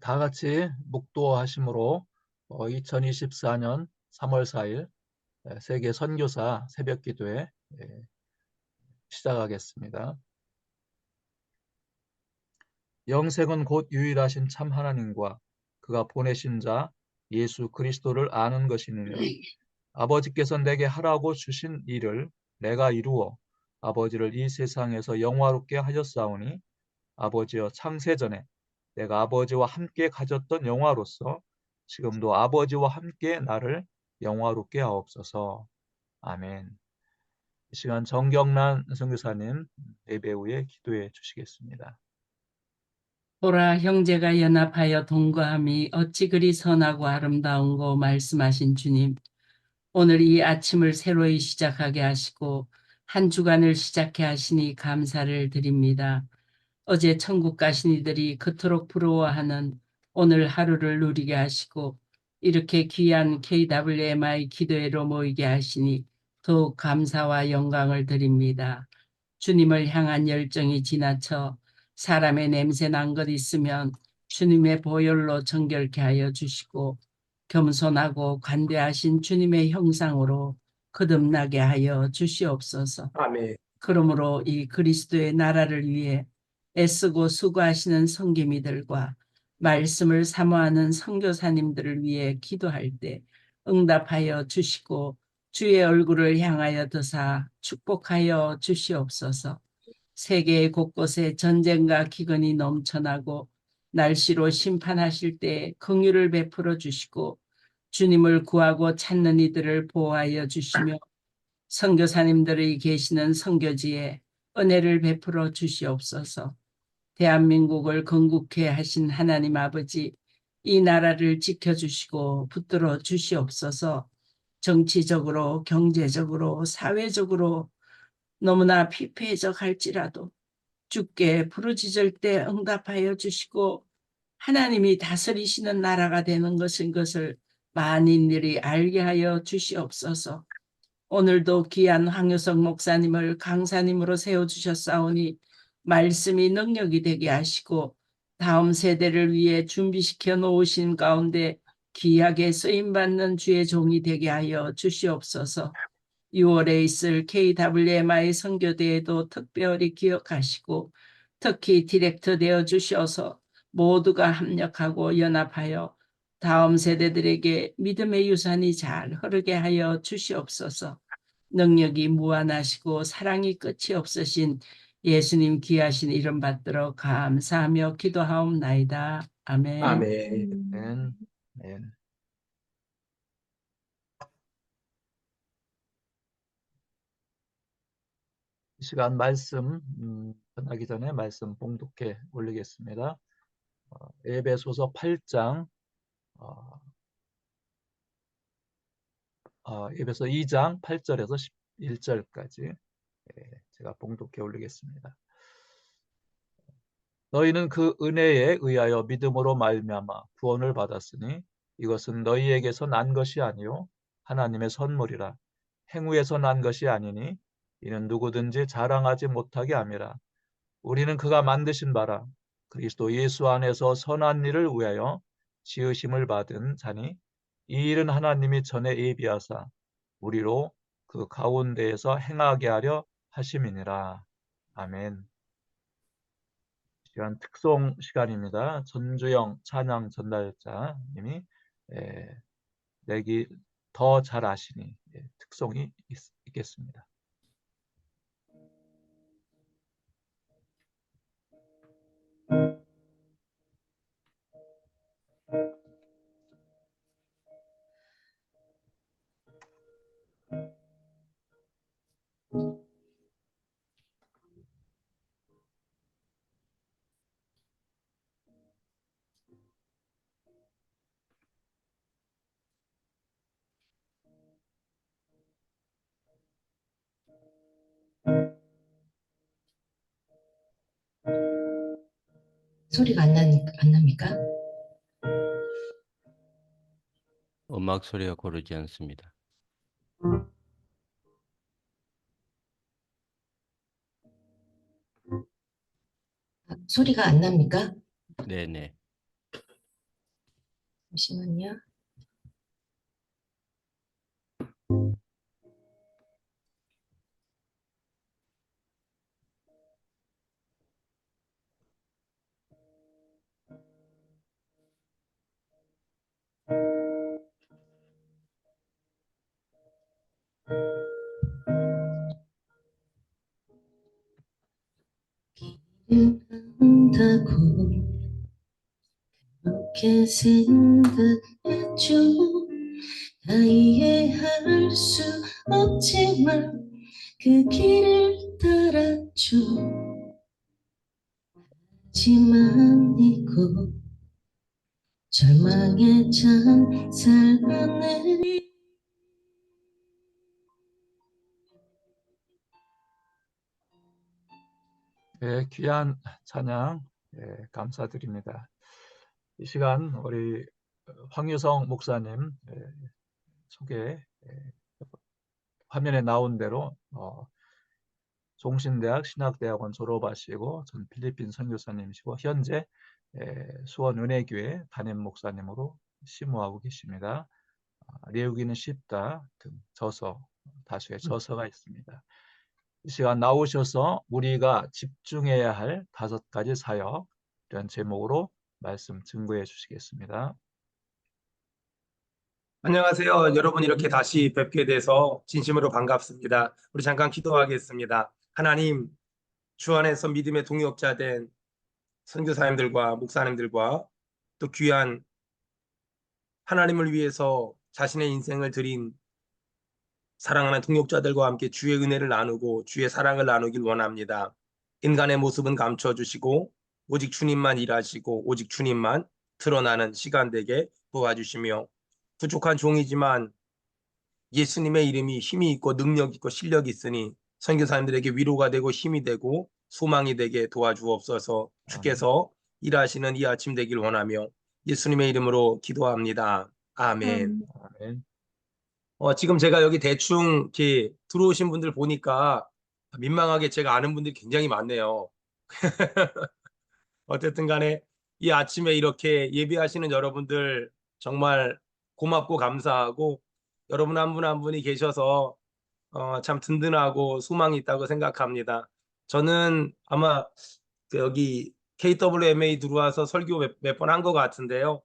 다 같이 묵도하심으로 2024년 3월 4일 세계 선교사 새벽 기도회 시작하겠습니다. 영생은 곧 유일하신 참 하나님과 그가 보내신 자 예수 그리스도를 아는 것이니라. 아버지께서 내게 하라고 주신 일을 내가 이루어 아버지를 이 세상에서 영화롭게 하셨사오니 아버지여 창세전에 내가 아버지와 함께 가졌던 영화로서 지금도 아버지와 함께 나를 영화롭게 하옵소서. 아멘. 이 시간 정경란 선교사님 예배 후에 기도해 주시겠습니다. 보라, 형제가 연합하여 동거함이 어찌 그리 선하고 아름다운고 말씀하신 주님, 오늘 이 아침을 새로이 시작하게 하시고 한 주간을 시작해 하시니 감사를 드립니다. 어제 천국 가신 이들이 그토록 부러워하는 오늘 하루를 누리게 하시고 이렇게 귀한 KWMI 기도회로 모이게 하시니 더욱 감사와 영광을 드립니다. 주님을 향한 열정이 지나쳐 사람의 냄새 난 것 있으면 주님의 보혈로 정결케 하여 주시고 겸손하고 관대하신 주님의 형상으로 거듭나게 하여 주시옵소서. 아멘. 그러므로 이 그리스도의 나라를 위해 애쓰고 수고하시는 성기미들과 말씀을 사모하는 선교사님들을 위해 기도할 때 응답하여 주시고 주의 얼굴을 향하여 드사 축복하여 주시옵소서. 세계 곳곳에 전쟁과 기근이 넘쳐나고 날씨로 심판하실 때 긍휼을 베풀어 주시고 주님을 구하고 찾는 이들을 보호하여 주시며 선교사님들이 계시는 선교지에 은혜를 베풀어 주시옵소서. 대한민국을 건국해 하신 하나님 아버지, 이 나라를 지켜주시고 붙들어 주시옵소서. 정치적으로, 경제적으로, 사회적으로 너무나 피폐해져갈지라도 주께 부르짖을 때 응답하여 주시고 하나님이 다스리시는 나라가 되는 것을 만인들이 알게 하여 주시옵소서. 오늘도 귀한 황효석 목사님을 강사님으로 세워주셨사오니 말씀이 능력이 되게 하시고 다음 세대를 위해 준비시켜 놓으신 가운데 귀하게 쓰임받는 주의 종이 되게 하여 주시옵소서. 6월에 있을 KWMI 선교대회도 특별히 기억하시고 특히 디렉터 되어 주셔서 모두가 합력하고 연합하여 다음 세대들에게 믿음의 유산이 잘 흐르게 하여 주시옵소서. 능력이 무한하시고 사랑이 끝이 없으신 예수님 귀하신 이름 받들어 감사하며 기도하옵나이다. 아멘. 아멘. 아멘. 아멘. 이 시간 말씀 끝나기 전에 말씀 봉독해 올리겠습니다. 에베소서 8장 에베소 2장 8절에서 11절까지 제가 봉독해 올리겠습니다. 너희는 그 은혜에 의하여 믿음으로 말미암아 구원을 받았으니 이것은 너희에게서 난 것이 아니요 하나님의 선물이라. 행위에서 난 것이 아니니 이는 누구든지 자랑하지 못하게 함이라. 우리는 그가 만드신 바라 그리스도 예수 안에서 선한 일을 위하여 지으심을 받은 자니 이 일은 하나님이 전에 예비하사 우리로 그 가운데에서 행하게 하려 하심이니라. 아멘. 시간 특송 시간입니다. 전주영 찬양 전달자님이 내기 더 잘 아시니 특송이 있겠습니다. 소리가 안 납니까? 음악 소리가 고르지 않습니다. 소리가 안 납니까? 네네. 잠시만요. 길을 안다고 그렇게 생각했죠. 다 이해할 수 없지만 그 길을 따랐죠. 하지만 이곳 절망의 창살 안에 예, 귀한 찬양 감사드립니다. 이 시간 우리 황유성 목사님 소개 화면에 나온 대로 종신대학 신학대학원 졸업하시고 전 필리핀 선교사님이시고 현재 수원은혜교회 담임 목사님으로 심호하고 계십니다. 레우기는 쉽다 등 다수의 저서가 있습니다. 이 시간 나오셔서 우리가 집중해야 할 5가지 사역 이런 제목으로 말씀 증거해 주시겠습니다. 안녕하세요. 여러분 이렇게 다시 뵙게 돼서 진심으로 반갑습니다. 우리 잠깐 기도하겠습니다. 하나님, 주 안에서 믿음의 동역자 된 선교사님들과 목사님들과 또 귀한 하나님을 위해서 자신의 인생을 드린 사랑하는 동역자들과 함께 주의 은혜를 나누고 주의 사랑을 나누길 원합니다. 인간의 모습은 감춰주시고 오직 주님만 일하시고 오직 주님만 드러나는 시간 되게 도와주시며 부족한 종이지만 예수님의 이름이 힘이 있고 능력 있고 실력이 있으니 선교사님들에게 위로가 되고 힘이 되고 소망이 되게 도와주옵소서. 주께서 일하시는 이 아침 되길 원하며 예수님의 이름으로 기도합니다. 아멘. 아멘. 지금 제가 여기 대충 이렇게 들어오신 분들 보니까 민망하게 제가 아는 분들이 굉장히 많네요. 어쨌든 간에 이 아침에 이렇게 예배하시는 여러분들 정말 고맙고 감사하고 여러분 한 분 한 분이 계셔서 참 든든하고 소망이 있다고 생각합니다. 저는 아마 여기 KWMA 들어와서 설교 몇 번 한 것 같은데요.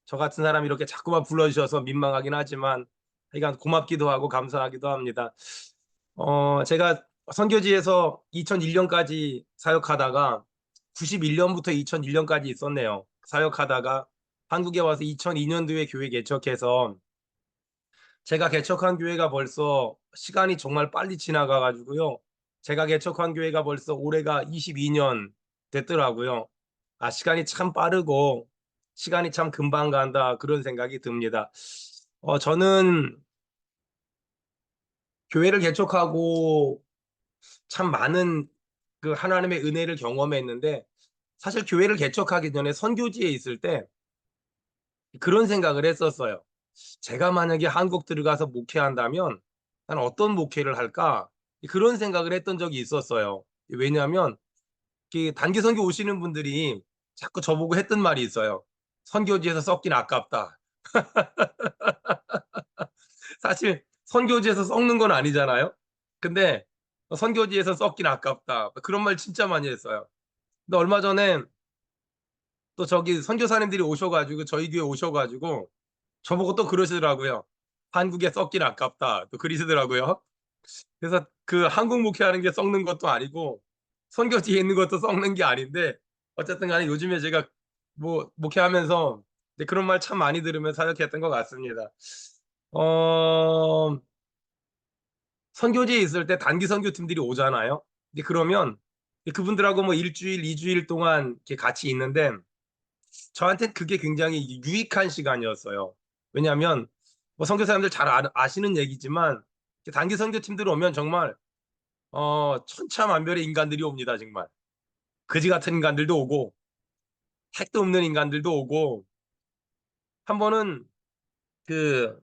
저 같은 사람이 이렇게 자꾸만 불러주셔서 민망하긴 하지만 하여간 고맙기도 하고 감사하기도 합니다. 제가 선교지에서 2001년까지 사역하다가 91년부터 2001년까지 있었네요. 사역하다가 한국에 와서 2002년도에 교회 개척해서 제가 개척한 교회가 벌써 시간이 정말 빨리 지나가가지고요. 제가 개척한 교회가 벌써 올해가 22년 됐더라고요. 시간이 참 빠르고 시간이 참 금방 간다 그런 생각이 듭니다. 저는 교회를 개척하고 참 많은 그 하나님의 은혜를 경험했는데 사실 교회를 개척하기 전에 선교지에 있을 때 그런 생각을 했었어요. 제가 만약에 한국 들어가서 목회한다면 난 어떤 목회를 할까? 그런 생각을 했던 적이 있었어요. 왜냐하면 단기 선교 오시는 분들이 자꾸 저보고 했던 말이 있어요. 선교지에서 썩긴 아깝다. 사실 선교지에서 썩는 건 아니잖아요. 근데 선교지에서 썩긴 아깝다. 그런 말 진짜 많이 했어요. 근데 얼마 전에 또 저기 선교사님들이 오셔가지고 저희 교회 오셔가지고 저보고 또 그러시더라고요. 한국에 썩긴 아깝다. 또 그러시더라고요. 그래서 그 한국 목회하는 게 썩는 것도 아니고 선교지에 있는 것도 썩는 게 아닌데 어쨌든 간에 요즘에 제가 뭐 목회하면서 그런 말 참 많이 들으며 사역했던 것 같습니다. 선교지에 있을 때 단기 선교팀들이 오잖아요. 근데 그러면 그분들하고 뭐 일주일, 2주일 동안 이렇게 같이 있는데 저한테는 그게 굉장히 유익한 시간이었어요. 왜냐하면 뭐 선교사님들 잘 아시는 얘기지만 단기 선교팀들 오면 정말 천차만별의 인간들이 옵니다. 정말 거지 같은 인간들도 오고 택도 없는 인간들도 오고 한 번은 그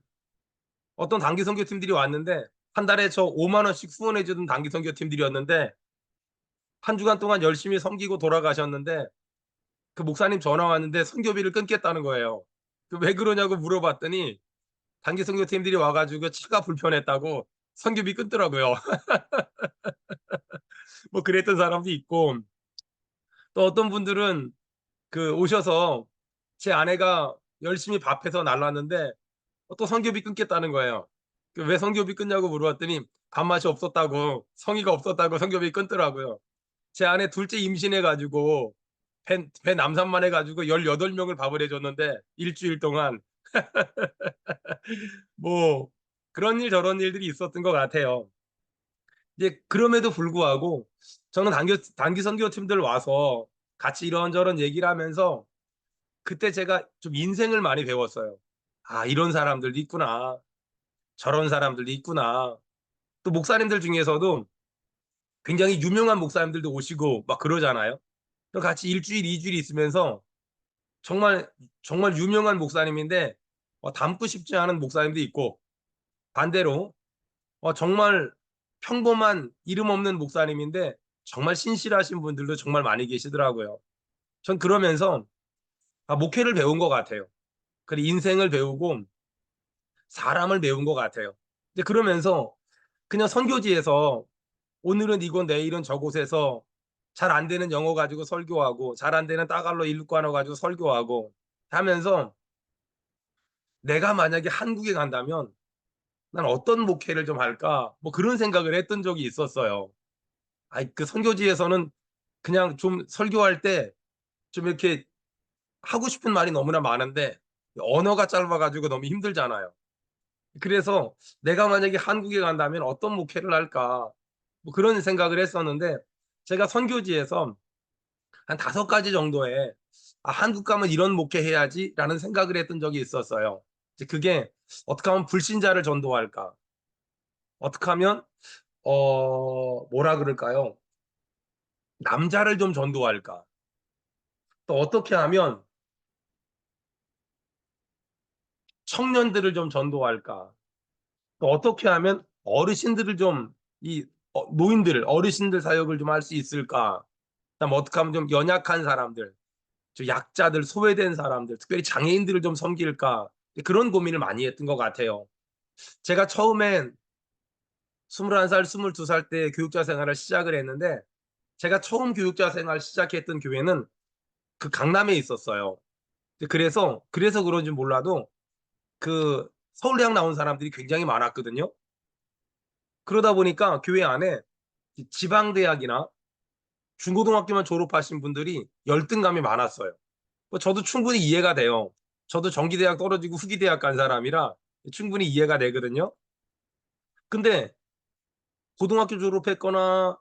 어떤 단기 선교팀들이 왔는데 한 달에 저 5만 원씩 후원해 주던 단기 선교팀들이었는데 한 주간 동안 열심히 섬기고 돌아가셨는데 그 목사님 전화 왔는데 선교비를 끊겠다는 거예요. 왜 그러냐고 물어봤더니 단기 선교팀들이 와가지고 차가 불편했다고 선교비 끊더라고요. 뭐 그랬던 사람도 있고, 또 어떤 분들은 그 오셔서 제 아내가 열심히 밥해서 날랐는데 또 선교비 끊겠다는 거예요. 왜 선교비 끊냐고 물어봤더니 밥맛이 없었다고, 성의가 없었다고 선교비 끊더라고요. 제 아내 둘째 임신해가지고 배 남산만 해가지고 18명을 밥을 해줬는데 일주일 동안 뭐 그런 일 저런 일들이 있었던 것 같아요. 이제 그럼에도 불구하고 저는 단기 선교팀들 와서 같이 이런저런 얘기를 하면서 그때 제가 좀 인생을 많이 배웠어요. 아, 이런 사람들도 있구나. 저런 사람들도 있구나. 또 목사님들 중에서도 굉장히 유명한 목사님들도 오시고 막 그러잖아요. 그럼 같이 일주일, 이주일 있으면서 정말 정말 유명한 목사님인데 닮고 싶지 않은 목사님도 있고, 반대로 정말 평범한 이름 없는 목사님인데 정말 신실하신 분들도 정말 많이 계시더라고요. 전 그러면서 목회를 배운 것 같아요. 그리고 인생을 배우고 사람을 배운 것 같아요. 이제 그러면서 그냥 선교지에서 오늘은 이곳 내일은 저곳에서 잘 안 되는 영어 가지고 설교하고 잘 안 되는 따갈로 일국어로 가지고 설교하고 하면서 내가 만약에 한국에 간다면 난 어떤 목회를 좀 할까? 뭐 그런 생각을 했던 적이 있었어요. 그 선교지에서는 그냥 좀 설교할 때 좀 이렇게 하고 싶은 말이 너무나 많은데 언어가 짧아가지고 너무 힘들잖아요. 그래서 내가 만약에 한국에 간다면 어떤 목회를 할까? 뭐 그런 생각을 했었는데 제가 선교지에서 한 5가지 정도의 한국 가면 이런 목회 해야지라는 생각을 했던 적이 있었어요. 이제 그게 어떻게 하면 불신자를 전도할까? 어떻게 하면 뭐라 그럴까요? 남자를 좀 전도할까? 또 어떻게 하면 청년들을 좀 전도할까? 또 어떻게 하면 어르신들을 좀 노인들, 어르신들 사역을 좀 할 수 있을까? 그다음 어떻게 하면 좀 연약한 사람들, 좀 약자들, 소외된 사람들, 특별히 장애인들을 좀 섬길까? 그런 고민을 많이 했던 것 같아요. 제가 처음엔 21살, 22살 때 교육자 생활을 시작을 했는데 제가 처음 교육자 생활 시작했던 교회는 그 강남에 있었어요. 그래서 그런지 몰라도 그 서울대학 나온 사람들이 굉장히 많았거든요. 그러다 보니까 교회 안에 지방대학이나 중고등학교만 졸업하신 분들이 열등감이 많았어요. 저도 충분히 이해가 돼요. 저도 전기대학 떨어지고 후기대학 간 사람이라 충분히 이해가 되거든요. 근데 고등학교 졸업했거나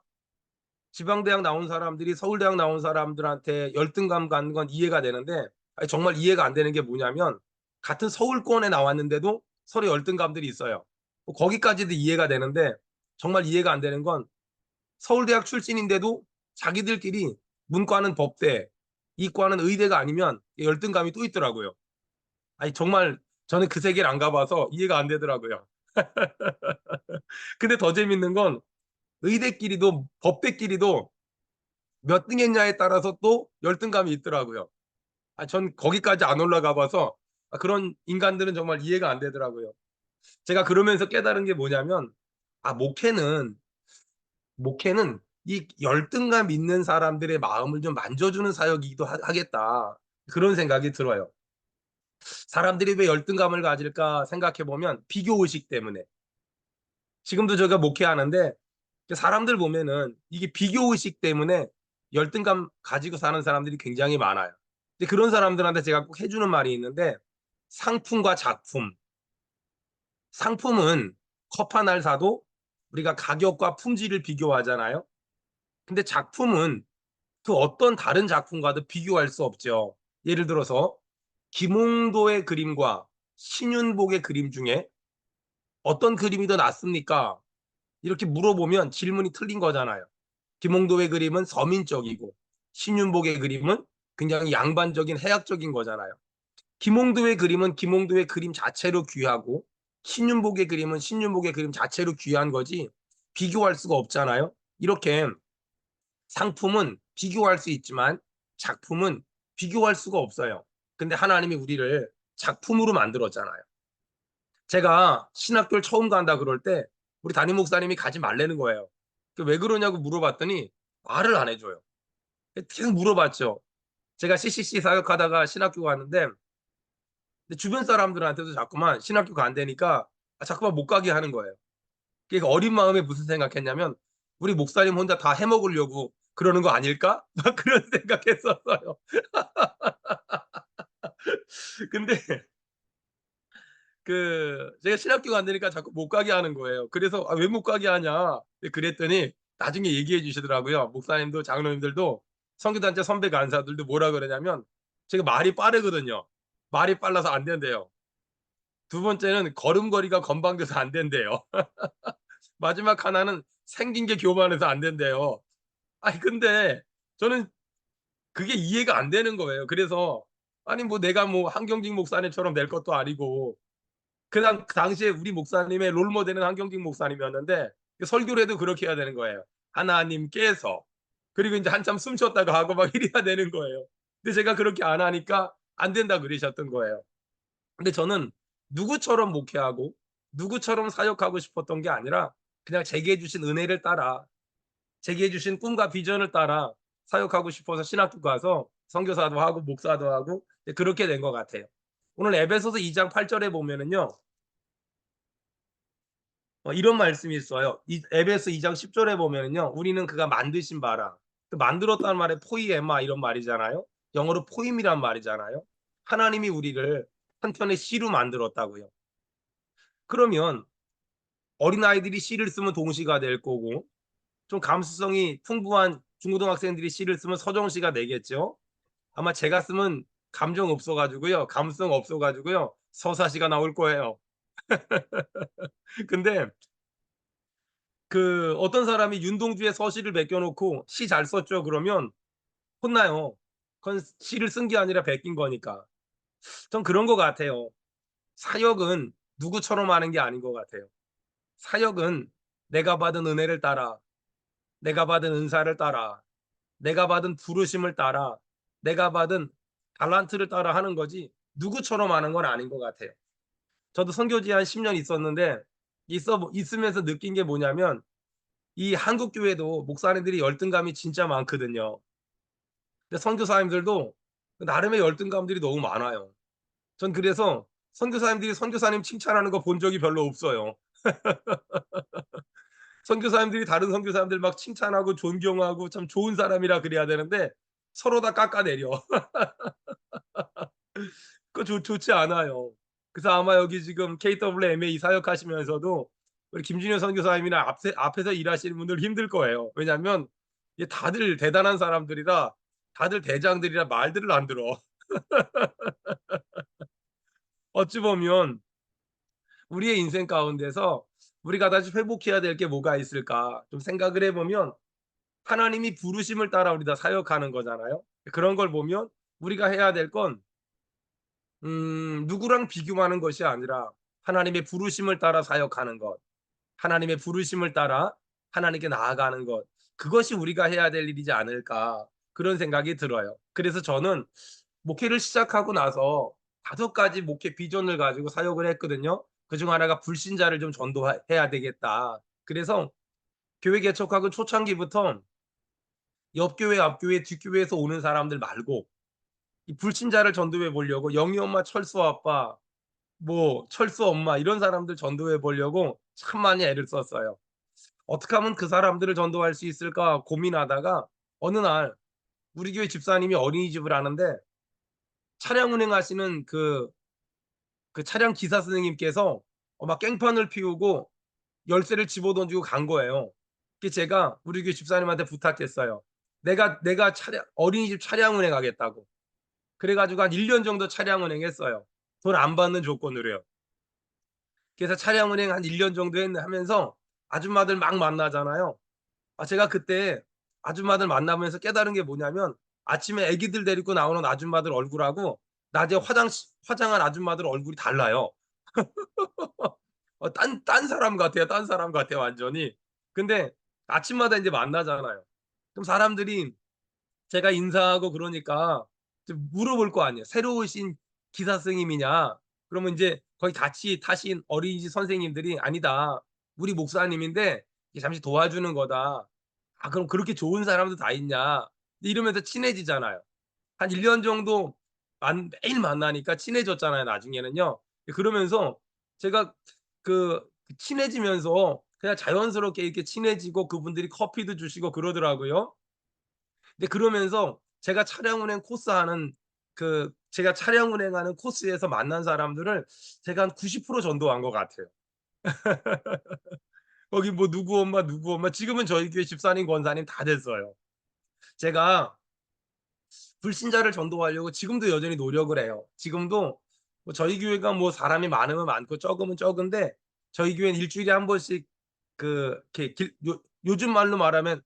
지방대학 나온 사람들이 서울대학 나온 사람들한테 열등감 갖는 건 이해가 되는데 정말 이해가 안 되는 게 뭐냐면 같은 서울권에 나왔는데도 서로 열등감들이 있어요. 거기까지도 이해가 되는데 정말 이해가 안 되는 건 서울대학 출신인데도 자기들끼리 문과는 법대, 이과는 의대가 아니면 열등감이 또 있더라고요. 정말 저는 그 세계를 안 가봐서 이해가 안 되더라고요. 근데 더 재밌는 건 의대끼리도 법대끼리도 몇 등 했냐에 따라서 또 열등감이 있더라고요. 전 거기까지 안 올라가 봐서 그런 인간들은 정말 이해가 안 되더라고요. 제가 그러면서 깨달은 게 뭐냐면 목회는 이 열등감 있는 사람들의 마음을 좀 만져주는 사역이기도 하겠다. 그런 생각이 들어요. 사람들이 왜 열등감을 가질까 생각해 보면 비교의식 때문에. 지금도 제가 목회하는데 사람들 보면은 이게 비교의식 때문에 열등감 가지고 사는 사람들이 굉장히 많아요. 근데 그런 사람들한테 제가 꼭 해주는 말이 있는데 상품과 작품. 상품은 컵 하나를 사도 우리가 가격과 품질을 비교하잖아요. 근데 작품은 그 어떤 다른 작품과도 비교할 수 없죠. 예를 들어서 김홍도의 그림과 신윤복의 그림 중에 어떤 그림이 더 낫습니까? 이렇게 물어보면 질문이 틀린 거잖아요. 김홍도의 그림은 서민적이고 신윤복의 그림은 굉장히 양반적인 해학적인 거잖아요. 김홍도의 그림은 김홍도의 그림 자체로 귀하고 신윤복의 그림은 신윤복의 그림 자체로 귀한 거지 비교할 수가 없잖아요. 이렇게 상품은 비교할 수 있지만 작품은 비교할 수가 없어요. 근데 하나님이 우리를 작품으로 만들었잖아요. 제가 신학교를 처음 간다 그럴 때 우리 담임 목사님이 가지 말라는 거예요. 왜 그러냐고 물어봤더니 말을 안 해줘요. 계속 물어봤죠. 제가 CCC 사역하다가 신학교 갔는데 근데 주변 사람들한테도 자꾸만 신학교 간다니까 자꾸만 못 가게 하는 거예요. 그러니까 어린 마음에 무슨 생각했냐면 우리 목사님 혼자 다 해먹으려고 그러는 거 아닐까? 막 그런 생각했었어요. 근데 제가 신학교 간다니까 자꾸 못 가게 하는 거예요. 그래서 왜 못 가게 하냐? 그랬더니 나중에 얘기해 주시더라고요. 목사님도 장로님들도 선교단체 선배 간사들도 뭐라 그러냐면 제가 말이 빠르거든요. 말이 빨라서 안 된대요. 두 번째는 걸음걸이가 건방져서 안 된대요. 마지막 하나는 생긴 게 교만해서 안 된대요. 아니 근데 저는 그게 이해가 안 되는 거예요. 그래서 아니 뭐 내가 뭐 한경직 목사님처럼 될 것도 아니고 그 당시에 우리 목사님의 롤모델은 한경직 목사님이었는데 설교를 해도 그렇게 해야 되는 거예요. 하나님께서 그리고 이제 한참 숨 쉬었다가 하고 막 이래야 되는 거예요. 근데 제가 그렇게 안 하니까 안 된다 그러셨던 거예요. 근데 저는 누구처럼 목회하고 누구처럼 사역하고 싶었던 게 아니라 그냥 제게 주신 은혜를 따라 제게 주신 꿈과 비전을 따라 사역하고 싶어서 신학교 가서 선교사도 하고 목사도 하고 그렇게 된 것 같아요. 오늘 에베소서 2장 8절에 보면은요. 이런 말씀이 있어요. 에베소 2장 10절에 보면은요. 우리는 그가 만드신 바라. 만들었다는 말에 포이에마 이런 말이잖아요. 영어로 포임이란 말이잖아요. 하나님이 우리를 한 편의 시로 만들었다고요. 그러면 어린아이들이 시를 쓰면 동시가 될 거고 좀 감수성이 풍부한 중고등학생들이 시를 쓰면 서정시가 되겠죠. 아마 제가 쓰면 감정 없어 가지고요. 감수성 없어 가지고요. 서사시가 나올 거예요. 근데 어떤 사람이 윤동주의 서시를 베껴 놓고 "시 잘 썼죠." 그러면 혼나요. 그건 시를 쓴 게 아니라 베낀 거니까. 전 그런 것 같아요. 사역은 누구처럼 하는 게 아닌 것 같아요. 사역은 내가 받은 은혜를 따라, 내가 받은 은사를 따라, 내가 받은 부르심을 따라, 내가 받은 달란트를 따라 하는 거지 누구처럼 하는 건 아닌 것 같아요. 저도 선교지에 한 10년 있었는데 있으면서 느낀 게 뭐냐면 이 한국 교회도 목사님들이 열등감이 진짜 많거든요. 근데 선교사님들도 나름의 열등감들이 너무 많아요. 전 그래서 선교사님들이 선교사님 칭찬하는 거 본 적이 별로 없어요. 선교사님들이 다른 선교사님들 막 칭찬하고 존경하고 참 좋은 사람이라 그래야 되는데 서로 다 깎아내려. 그거 좋지 않아요. 그래서 아마 여기 지금 KWMA 사역하시면서도 우리 김준현 선교사님이나 앞에서 일하시는 분들 힘들 거예요. 왜냐하면 이게 다들 대단한 사람들이라 다들 대장들이라 말들을 안 들어. 어찌 보면 우리의 인생 가운데서 우리가 다시 회복해야 될 게 뭐가 있을까 좀 생각을 해보면 하나님이 부르심을 따라 우리 다 사역하는 거잖아요. 그런 걸 보면 우리가 해야 될 건 누구랑 비교하는 것이 아니라 하나님의 부르심을 따라 사역하는 것, 하나님의 부르심을 따라 하나님께 나아가는 것, 그것이 우리가 해야 될 일이지 않을까 그런 생각이 들어요. 그래서 저는 목회를 시작하고 나서 5가지 목회 비전을 가지고 사역을 했거든요. 그중 하나가 불신자를 좀 전도해야 되겠다. 그래서 교회 개척하고 초창기부터 옆교회, 앞교회, 뒷교회에서 오는 사람들 말고 이 불신자를 전도해 보려고 영희 엄마, 철수 아빠, 뭐 철수 엄마 이런 사람들 전도해 보려고 참 많이 애를 썼어요. 어떻게 하면 그 사람들을 전도할 수 있을까 고민하다가 어느 날 우리 교회 집사님이 어린이집을 하는데 차량 운행하시는 그 차량 기사 선생님께서 막 깽판을 피우고 열쇠를 집어던지고 간 거예요. 그래서 제가 우리 교회 집사님한테 부탁했어요. 내가 차량 어린이집 차량 운행하겠다고. 그래 가지고 한 1년 정도 차량 운행했어요. 돈 안 받는 조건으로요. 그래서 차량 운행 한 1년 정도 하면서 아줌마들 막 만나잖아요. 제가 그때 아줌마들 만나면서 깨달은 게 뭐냐면 아침에 애기들 데리고 나오는 아줌마들 얼굴하고 낮에 화장한 아줌마들 얼굴이 달라요. 딴 사람 같아요. 딴 사람 같아요 완전히. 근데 아침마다 인제 만나잖아요. 그럼 사람들이 제가 인사하고 그러니까 좀 물어볼 거 아니에요. 새로 오신 기사 스님이냐? 그러면 이제 거기 같이 타신 어린이집 선생님들이 아니다. 우리 목사님인데 이게 잠시 도와주는 거다. 아, 그럼 그렇게 좋은 사람도 다 있냐? 이러면서 친해지잖아요. 한 1년 정도 매일 만나니까 친해졌잖아요, 나중에는요. 그러면서 제가 그 친해지면서 그냥 자연스럽게 이렇게 친해지고 그분들이 커피도 주시고 그러더라고요. 근데 그러면서 제가 차량 운행하는 코스에서 만난 사람들을 제가 한 90% 전도한 것 같아요. 거기 뭐 누구 엄마, 누구 엄마 지금은 저희 교회 집사님, 권사님 다 됐어요. 제가 불신자를 전도하려고 지금도 여전히 노력을 해요. 지금도 뭐 저희 교회가 뭐 사람이 많으면 많고 적으면 적은데 저희 교회는 일주일에 한 번씩 이렇게 요즘 말로 말하면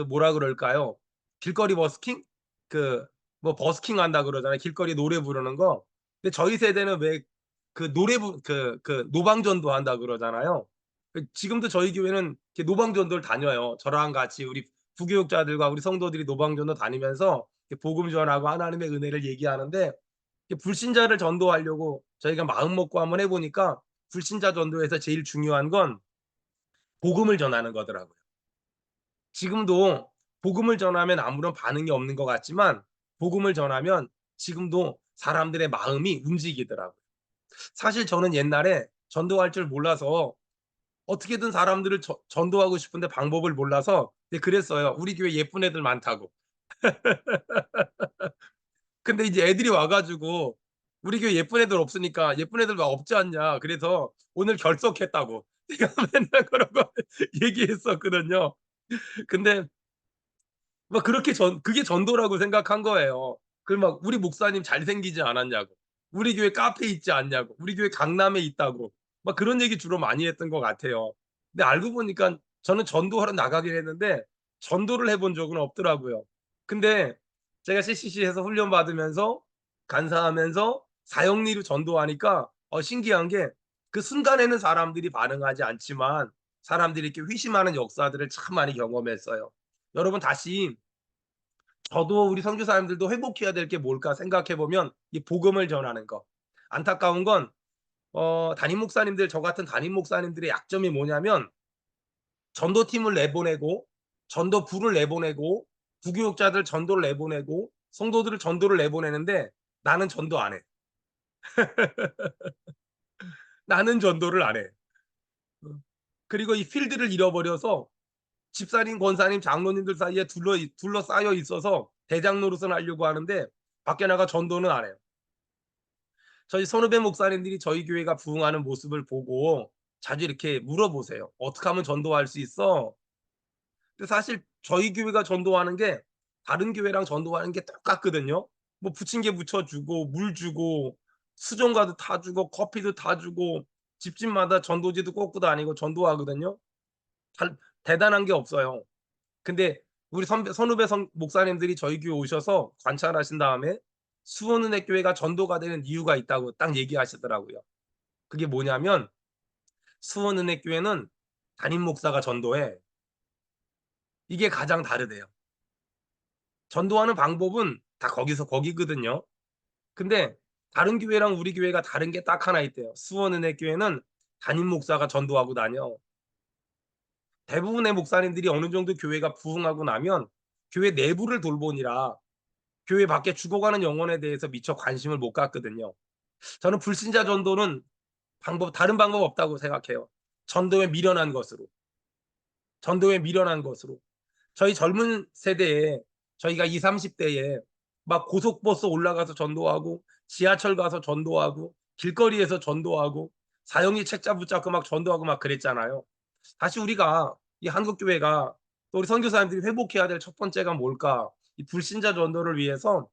뭐라 그럴까요? 길거리 버스킹? 뭐 버스킹 한다 그러잖아요. 길거리 노래 부르는 거. 근데 저희 세대는 왜 노래 노방전도 한다 그러잖아요. 지금도 저희 교회는 이렇게 노방전도를 다녀요. 저랑 같이 우리 부교육자들과 우리 성도들이 노방전도 다니면서 복음 전하고 하나님의 은혜를 얘기하는데 불신자를 전도하려고 저희가 마음 먹고 한번 해보니까 불신자 전도에서 제일 중요한 건 복음을 전하는 거더라고요. 지금도 복음을 전하면 아무런 반응이 없는 것 같지만 복음을 전하면 지금도 사람들의 마음이 움직이더라고요. 사실 저는 옛날에 전도할 줄 몰라서 어떻게든 사람들을 전도하고 싶은데 방법을 몰라서 그랬어요. 우리 교회 예쁜 애들 많다고. 근데 이제 애들이 와 가지고 "우리 교회 예쁜 애들 없으니까 예쁜 애들 막 없지 않냐." 그래서 오늘 결석했다고 제가 맨날 그러고 얘기했었거든요. 근데 막 그게 전도라고 생각한 거예요. 막 "우리 목사님 잘생기지 않았냐."고, "우리 교회 카페 있지 않냐."고, "우리 교회 강남에 있다."고 막 그런 얘기 주로 많이 했던 것 같아요. 근데 알고 보니까 저는 전도하러 나가긴 했는데 전도를 해본 적은 없더라고요. 근데 제가 CCC에서 훈련 받으면서 간사하면서 사형리로 전도하니까 신기한 게 그 순간에는 사람들이 반응하지 않지만 사람들이 이렇게 회심하는 역사들을 참 많이 경험했어요. 여러분 다시 저도 우리 선교사님들도 회복해야 될 게 뭘까 생각해 보면 이 복음을 전하는 거. 안타까운 건 담임 목사님들, 저 같은 담임 목사님들의 약점이 뭐냐면 전도팀을 내보내고 전도부를 내보내고 부교육자들 전도를 내보내고 성도들을 전도를 내보내는데 나는 전도 안 해. 나는 전도를 안 해. 그리고 이 필드를 잃어버려서 집사님, 권사님, 장로님들 사이에 둘러싸여 있어서 대장 노릇을 하려고 하는데 밖에 나가 전도는 안 해요. 저희 선후배 목사님들이 저희 교회가 부흥하는 모습을 보고 자주 이렇게 물어보세요. "어떻게 하면 전도할 수 있어?" 근데 사실 저희 교회가 전도하는 게 다른 교회랑 전도하는 게 똑같거든요. 뭐 부침개 부쳐 주고 물 주고 수정과도 타 주고 커피도 타 주고 집집마다 전도지도 꽂고 다니고 전도하거든요. 잘 대단한 게 없어요. 근데 우리 선후배 목사님들이 저희 교회 오셔서 관찰하신 다음에 수원은혜 교회가 전도가 되는 이유가 있다고 딱 얘기하시더라고요. 그게 뭐냐면 수원은혜 교회는 담임 목사가 전도해. 이게 가장 다르대요. 전도하는 방법은 다 거기서 거기거든요. 근데 다른 교회랑 우리 교회가 다른 게 딱 하나 있대요. 수원은혜 교회는 담임 목사가 전도하고 다녀. 대부분의 목사님들이 어느 정도 교회가 부흥하고 나면 교회 내부를 돌보니라 교회 밖에 죽어가는 영혼에 대해서 미처 관심을 못 갖거든요. 저는 불신자 전도는 다른 방법 없다고 생각해요. 전도에 미련한 것으로. 전도에 미련한 것으로. 저희 젊은 세대에 저희가 20, 30대에 막 고속버스 올라가서 전도하고 지하철 가서 전도하고 길거리에서 전도하고 사형리 책자 붙잡고 막 전도하고 막 그랬잖아요. 다시 우리가 이 한국 교회가 또 우리 선교사님들이 회복해야 될 첫 번째가 뭘까? 이 불신자 전도를 위해서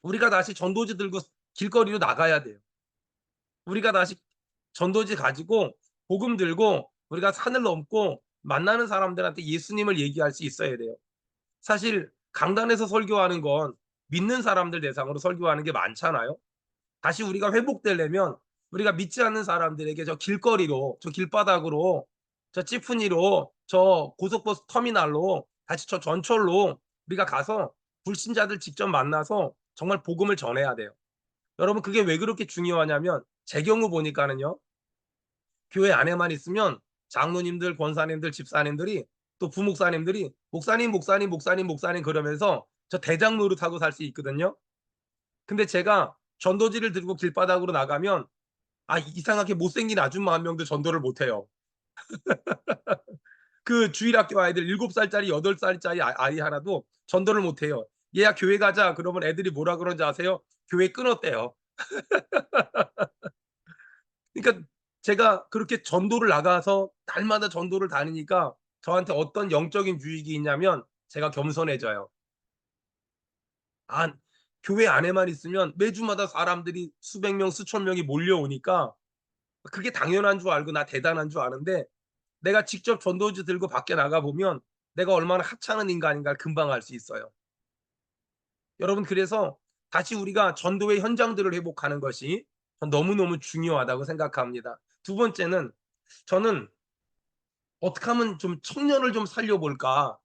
우리가 다시 전도지 들고 길거리로 나가야 돼요. 우리가 다시 전도지 가지고 복음 들고 우리가 산을 넘고 만나는 사람들한테 예수님을 얘기할 수 있어야 돼요. 사실 강단에서 설교하는 건 믿는 사람들 대상으로 설교하는 게 많잖아요. 다시 우리가 회복되려면 우리가 믿지 않는 사람들에게 저 길거리로, 저 길바닥으로, 저 찌푸니로, 저 고속버스 터미널로, 다시 저 전철로 우리가 가서 불신자들 직접 만나서 정말 복음을 전해야 돼요. 여러분 그게 왜 그렇게 중요하냐면 제 경우 보니까는요. 교회 안에만 있으면 장로님들, 권사님들, 집사님들이 또 부목사님들이 목사님, 목사님, 목사님, 목사님 그러면서 저 대장 노릇하고 살 수 있거든요. 근데 제가 전도지를 들고 길바닥으로 나가면 이상하게 못생긴 아줌마 한 명도 전도를 못 해요. 그 주일학교 아이들 7살짜리 8살짜리 아이 하나도 전도를 못 해요. "얘야 교회 가자." 그러면 애들이 뭐라 그러는지 아세요? 교회 끊었대요. 그러니까 제가 그렇게 전도를 나가서 날마다 전도를 다니니까 저한테 어떤 영적인 유익이 있냐면 제가 겸손해져요. 아 교회 안에만 있으면 매주마다 사람들이 수백 명, 수천 명이 몰려오니까 그게 당연한 줄 알고 나 대단한 줄 아는데 내가 직접 전도지 들고 밖에 나가 보면 내가 얼마나 하찮은 인간인가를 금방 알 수 있어요. 여러분 그래서 다시 우리가 전도의 현장들을 회복하는 것이 전 너무너무 중요하다고 생각합니다. 두 번째는 저는 '어떻게 하면 좀 청년을 좀 살려 볼까?'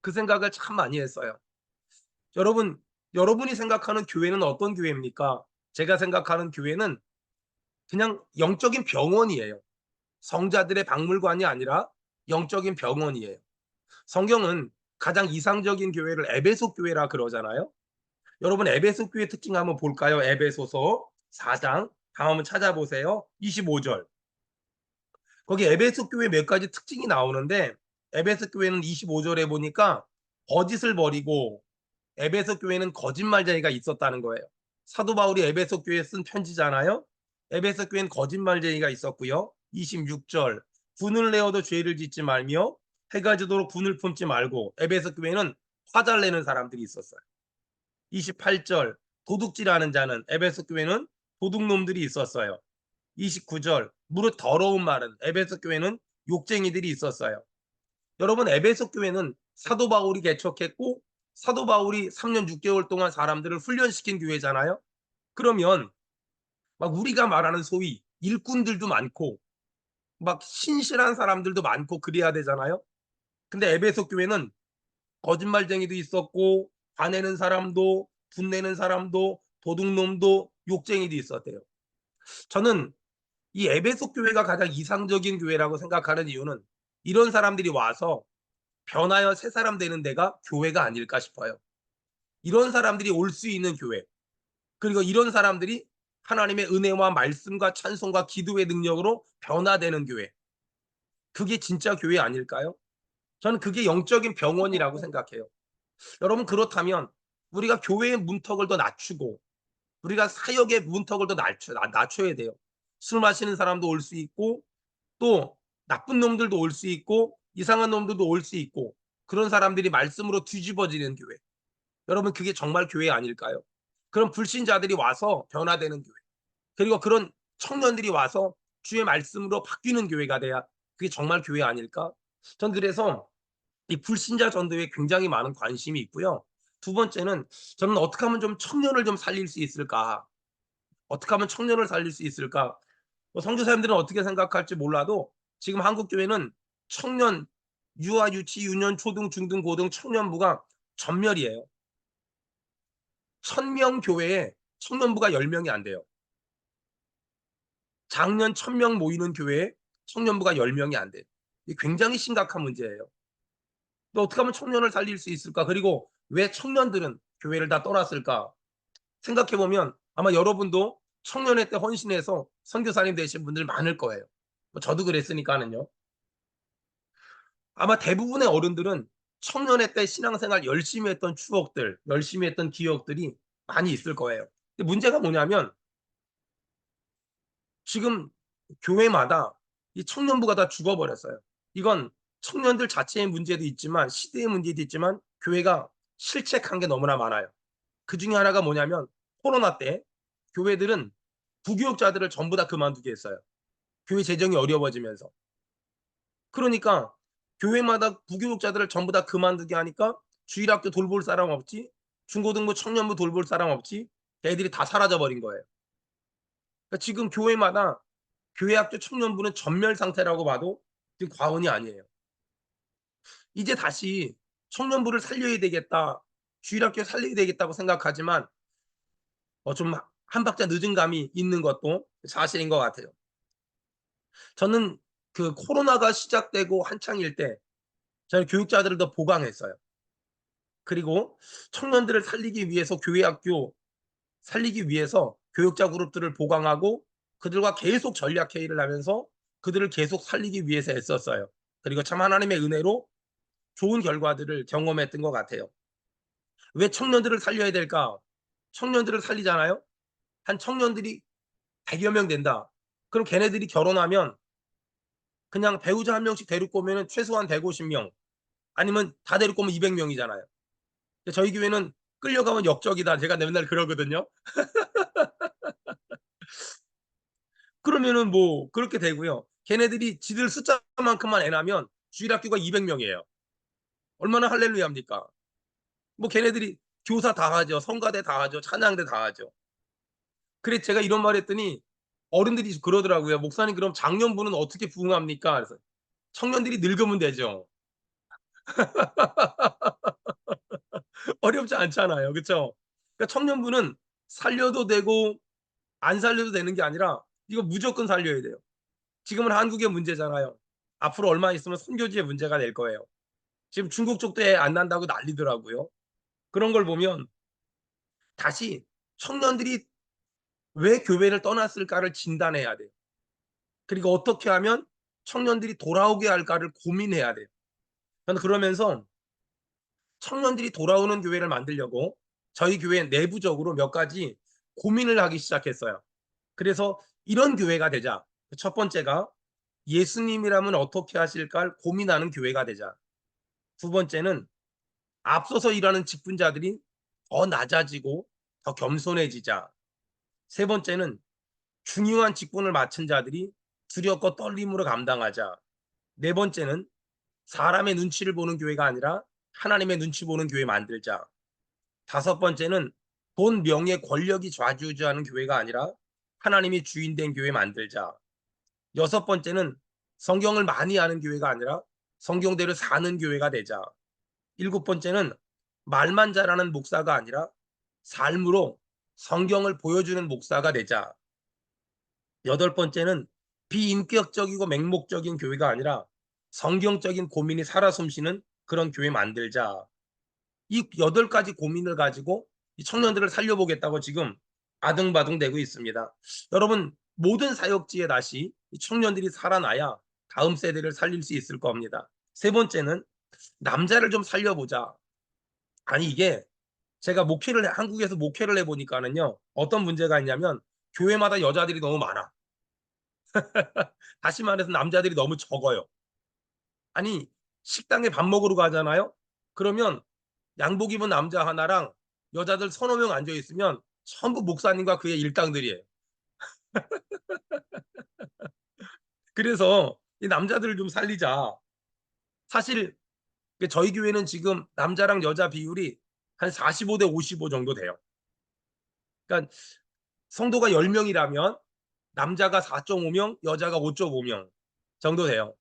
그 생각을 참 많이 했어요. 여러분, 여러분이 생각하는 교회는 어떤 교회입니까? 제가 생각하는 교회는 그냥 영적인 병원이에요. 성자들의 박물관이 아니라 영적인 병원이에요. 성경은 가장 이상적인 교회를 에베소 교회라 그러잖아요. 여러분 에베소 교회 특징 한번 볼까요? 에베소서 4장 한번 찾아보세요. 25절. 거기 에베소 교회 몇 가지 특징이 나오는데 에베소 교회는 25절에 보니까 거짓을 버리고 에베소 교회는 거짓말쟁이가 있었다는 거예요. 사도 바울이 에베소 교회에 쓴 편지잖아요. 에베소 교회는 거짓말쟁이가 있었고요. 26절 분을 내어도 죄를 짓지 말며 해가 지도록 분을 품지 말고 에베소 교회는 화잘 내는 사람들이 있었어요. 28절 도둑질하는 자는 에베소 교회는 도둑놈들이 있었어요. 29절 무릇 더러운 말은 에베소 교회는 욕쟁이들이 있었어요. 여러분 에베소 교회는 사도 바울이 개척했고 사도 바울이 3년 6개월 동안 사람들을 훈련시킨 교회잖아요. 그러면 막 우리가 말하는 소위 일꾼들도 많고 막 신실한 사람들도 많고 그래야 되잖아요. 근데 에베소 교회는 거짓말쟁이도 있었고 화내는 사람도 분내는 사람도 도둑놈도 욕쟁이도 있었대요. 저는 이 에베소 교회가 가장 이상적인 교회라고 생각하는 이유는 이런 사람들이 와서 변하여 새 사람 되는 데가 교회가 아닐까 싶어요. 이런 사람들이 올 수 있는 교회. 그리고 이런 사람들이 하나님의 은혜와 말씀과 찬송과 기도의 능력으로 변화되는 교회. 그게 진짜 교회 아닐까요? 저는 그게 영적인 병원이라고 생각해요. 여러분 그렇다면 우리가 교회의 문턱을 더 낮추고 우리가 사역의 문턱을 더 낮춰야 돼요. 술 마시는 사람도 올 수 있고 또 나쁜 놈들도 올 수 있고 이상한 놈들도 올 수 있고 그런 사람들이 말씀으로 뒤집어지는 교회. 여러분 그게 정말 교회 아닐까요? 그런 불신자들이 와서 변화되는 교회. 그리고 그런 청년들이 와서 주의 말씀으로 바뀌는 교회가 돼야 그게 정말 교회 아닐까? 전 그래서 이 불신자 전도에 굉장히 많은 관심이 있고요. 두 번째는 저는 어떻게 하면 좀 청년을 좀 살릴 수 있을까? 어떻게 하면 청년을 살릴 수 있을까? 뭐 선교사님들은 어떻게 생각할지 몰라도 지금 한국 교회는 청년 유아, 유치, 유년, 초등, 중등, 고등 청년부가 전멸이에요. 1000명 교회에 청년부가 10명이 안 돼요. 작년 1000명 모이는 교회에 청년부가 10명이 안 돼요. 이게 굉장히 심각한 문제예요. 또 어떻게 하면 청년을 살릴 수 있을까? 그리고 왜 청년들은 교회를 다 떠났을까? 생각해 보면 아마 여러분도 청년회 때 헌신해서 선교사님 되신 분들 많을 거예요. 뭐 저도 그랬으니까는요. 아마 대부분의 어른들은 청년회 때 신앙생활 열심히 했던 추억들, 열심히 했던 기억들이 많이 있을 거예요. 근데 문제가 뭐냐면 지금 교회마다 이 청년부가 다 죽어버렸어요. 이건 청년들 자체의 문제도 있지만 시대의 문제도 있지만 교회가 실책한 게 너무나 많아요. 그중에 하나가 뭐냐면 코로나 때 교회들은 부교육자들을 전부 다 그만두게 했어요. 교회 재정이 어려워지면서. 그러니까 교회마다 부교육자들을 전부 다 그만두게 하니까 주일학교 돌볼 사람 없지, 중고등부 청년부 돌볼 사람 없지, 애들이 다 사라져 버린 거예요. 그러니까 지금 교회마다 교회학교 청년부는 전멸 상태라고 봐도 지금 과언이 아니에요. 이제 다시 청년부를 살려야 되겠다, 주일학교 살려야 되겠다고 생각하지만 좀 한 박자 늦은 감이 있는 것도 사실인 것 같아요. 저는 그 코로나가 시작되고 한창일 때 저는 교육자들을 더 보강했어요. 그리고 청년들을 살리기 위해서 교회 학교 살리기 위해서 교육자 그룹들을 보강하고 그들과 계속 전략 회의를 하면서 그들을 계속 살리기 위해서 애썼어요. 그리고 참 하나님의 은혜로 좋은 결과들을 경험했던 것 같아요. 왜 청년들을 살려야 될까? 청년들을 살리잖아요. 한 청년들이 100여 명 된다. 그럼 걔네들이 결혼하면 그냥 배우자 한 명씩 데리고 오면 최소한 150명 아니면 다 데리고 오면 200명이잖아요. 저희 교회는 끌려가면 역적이다. 제가 맨날 그러거든요. 그러면은 뭐 그렇게 되고요. 걔네들이 지들 숫자만큼만 애 낳으면 주일학교가 200명이에요. 얼마나 할렐루야입니까? 뭐 걔네들이 교사 다 하죠. 성가대 다 하죠. 찬양대 다 하죠. 그래 제가 이런 말 했더니 어른들이 그러더라고요. 목사님 그럼 장년부는 어떻게 부응합니까? 그래서 청년들이 늙으면 되죠. 어렵지 않잖아요. 그렇죠? 그러니까 청년부는 살려도 되고 안 살려도 되는 게 아니라 이거 무조건 살려야 돼요. 지금은 한국의 문제잖아요. 앞으로 얼마 있으면 선교지의 문제가 될 거예요. 지금 중국 쪽도 애 안 난다고 난리더라고요. 그런 걸 보면 다시 청년들이 왜 교회를 떠났을까를 진단해야 돼요. 그리고 어떻게 하면 청년들이 돌아오게 할까를 고민해야 돼요. 저는 그러면서 청년들이 돌아오는 교회를 만들려고 저희 교회 내부적으로 몇 가지 고민을 하기 시작했어요. 그래서 이런 교회가 되자. 첫 번째가 예수님이라면 어떻게 하실까 고민하는 교회가 되자. 두 번째는 앞서서 일하는 직분자들이 더 낮아지고 더 겸손해지자. 세 번째는 중요한 직분을 맡은 자들이 두렵고 떨림으로 감당하자. 네 번째는 사람의 눈치를 보는 교회가 아니라 하나님의 눈치 보는 교회 만들자. 다섯 번째는 돈, 명예, 권력이 좌지우지하는 교회가 아니라 하나님이 주인된 교회 만들자. 여섯 번째는 성경을 많이 아는 교회가 아니라 성경대로 사는 교회가 되자. 일곱 번째는 말만 잘하는 목사가 아니라 삶으로 성경을 보여주는 목사가 되자. 여덟 번째는 비인격적이고 맹목적인 교회가 아니라 성경적인 고민이 살아 숨쉬는 그런 교회 만들자. 이 여덟 가지 고민을 가지고 이 청년들을 살려보겠다고 지금 아등바등되고 있습니다. 여러분 모든 사역지에 다시 이 청년들이 살아나야 다음 세대를 살릴 수 있을 겁니다. 세 번째는 남자를 좀 살려보자. 아니 이게 제가 한국에서 목회를 해보니까는요 어떤 문제가 있냐면 교회마다 여자들이 너무 많아. 다시 말해서 남자들이 너무 적어요. 아니 식당에 밥 먹으러 가잖아요. 그러면 양복 입은 남자 하나랑 여자들 서너 명 앉아 있으면 전부 목사님과 그의 일당들이에요. 그래서 이 남자들을 좀 살리자. 사실 저희 교회는 지금 남자랑 여자 비율이 한 45대 55 정도 돼요. 그러니까 성도가 10명이라면 남자가 4.5명, 여자가 5.5명 정도 돼요.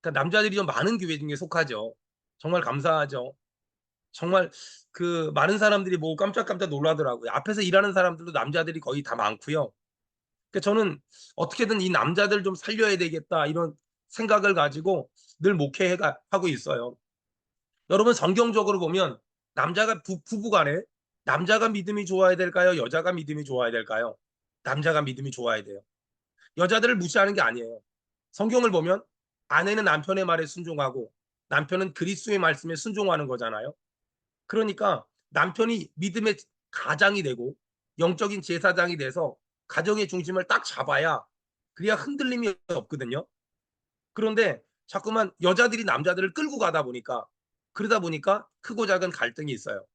그러니까 남자들이 좀 많은 교회 중에 속하죠. 정말 감사하죠. 정말 그 많은 사람들이 보고 깜짝깜짝 놀라더라고요. 앞에서 일하는 사람들도 남자들이 거의 다 많고요. 그러니까 저는 어떻게든 이 남자들 좀 살려야 되겠다 이런 생각을 가지고 늘 목회하고 있어요. 여러분 성경적으로 보면 남자가 부부간에 남자가 믿음이 좋아야 될까요? 여자가 믿음이 좋아야 될까요? 남자가 믿음이 좋아야 돼요. 여자들을 무시하는 게 아니에요. 성경을 보면 아내는 남편의 말에 순종하고 남편은 그리스도의 말씀에 순종하는 거잖아요. 그러니까 남편이 믿음의 가장이 되고 영적인 제사장이 돼서 가정의 중심을 딱 잡아야 그래야 흔들림이 없거든요. 그런데 자꾸만 여자들이 남자들을 끌고 가다 보니까 그러다 보니까 크고 작은 갈등이 있어요.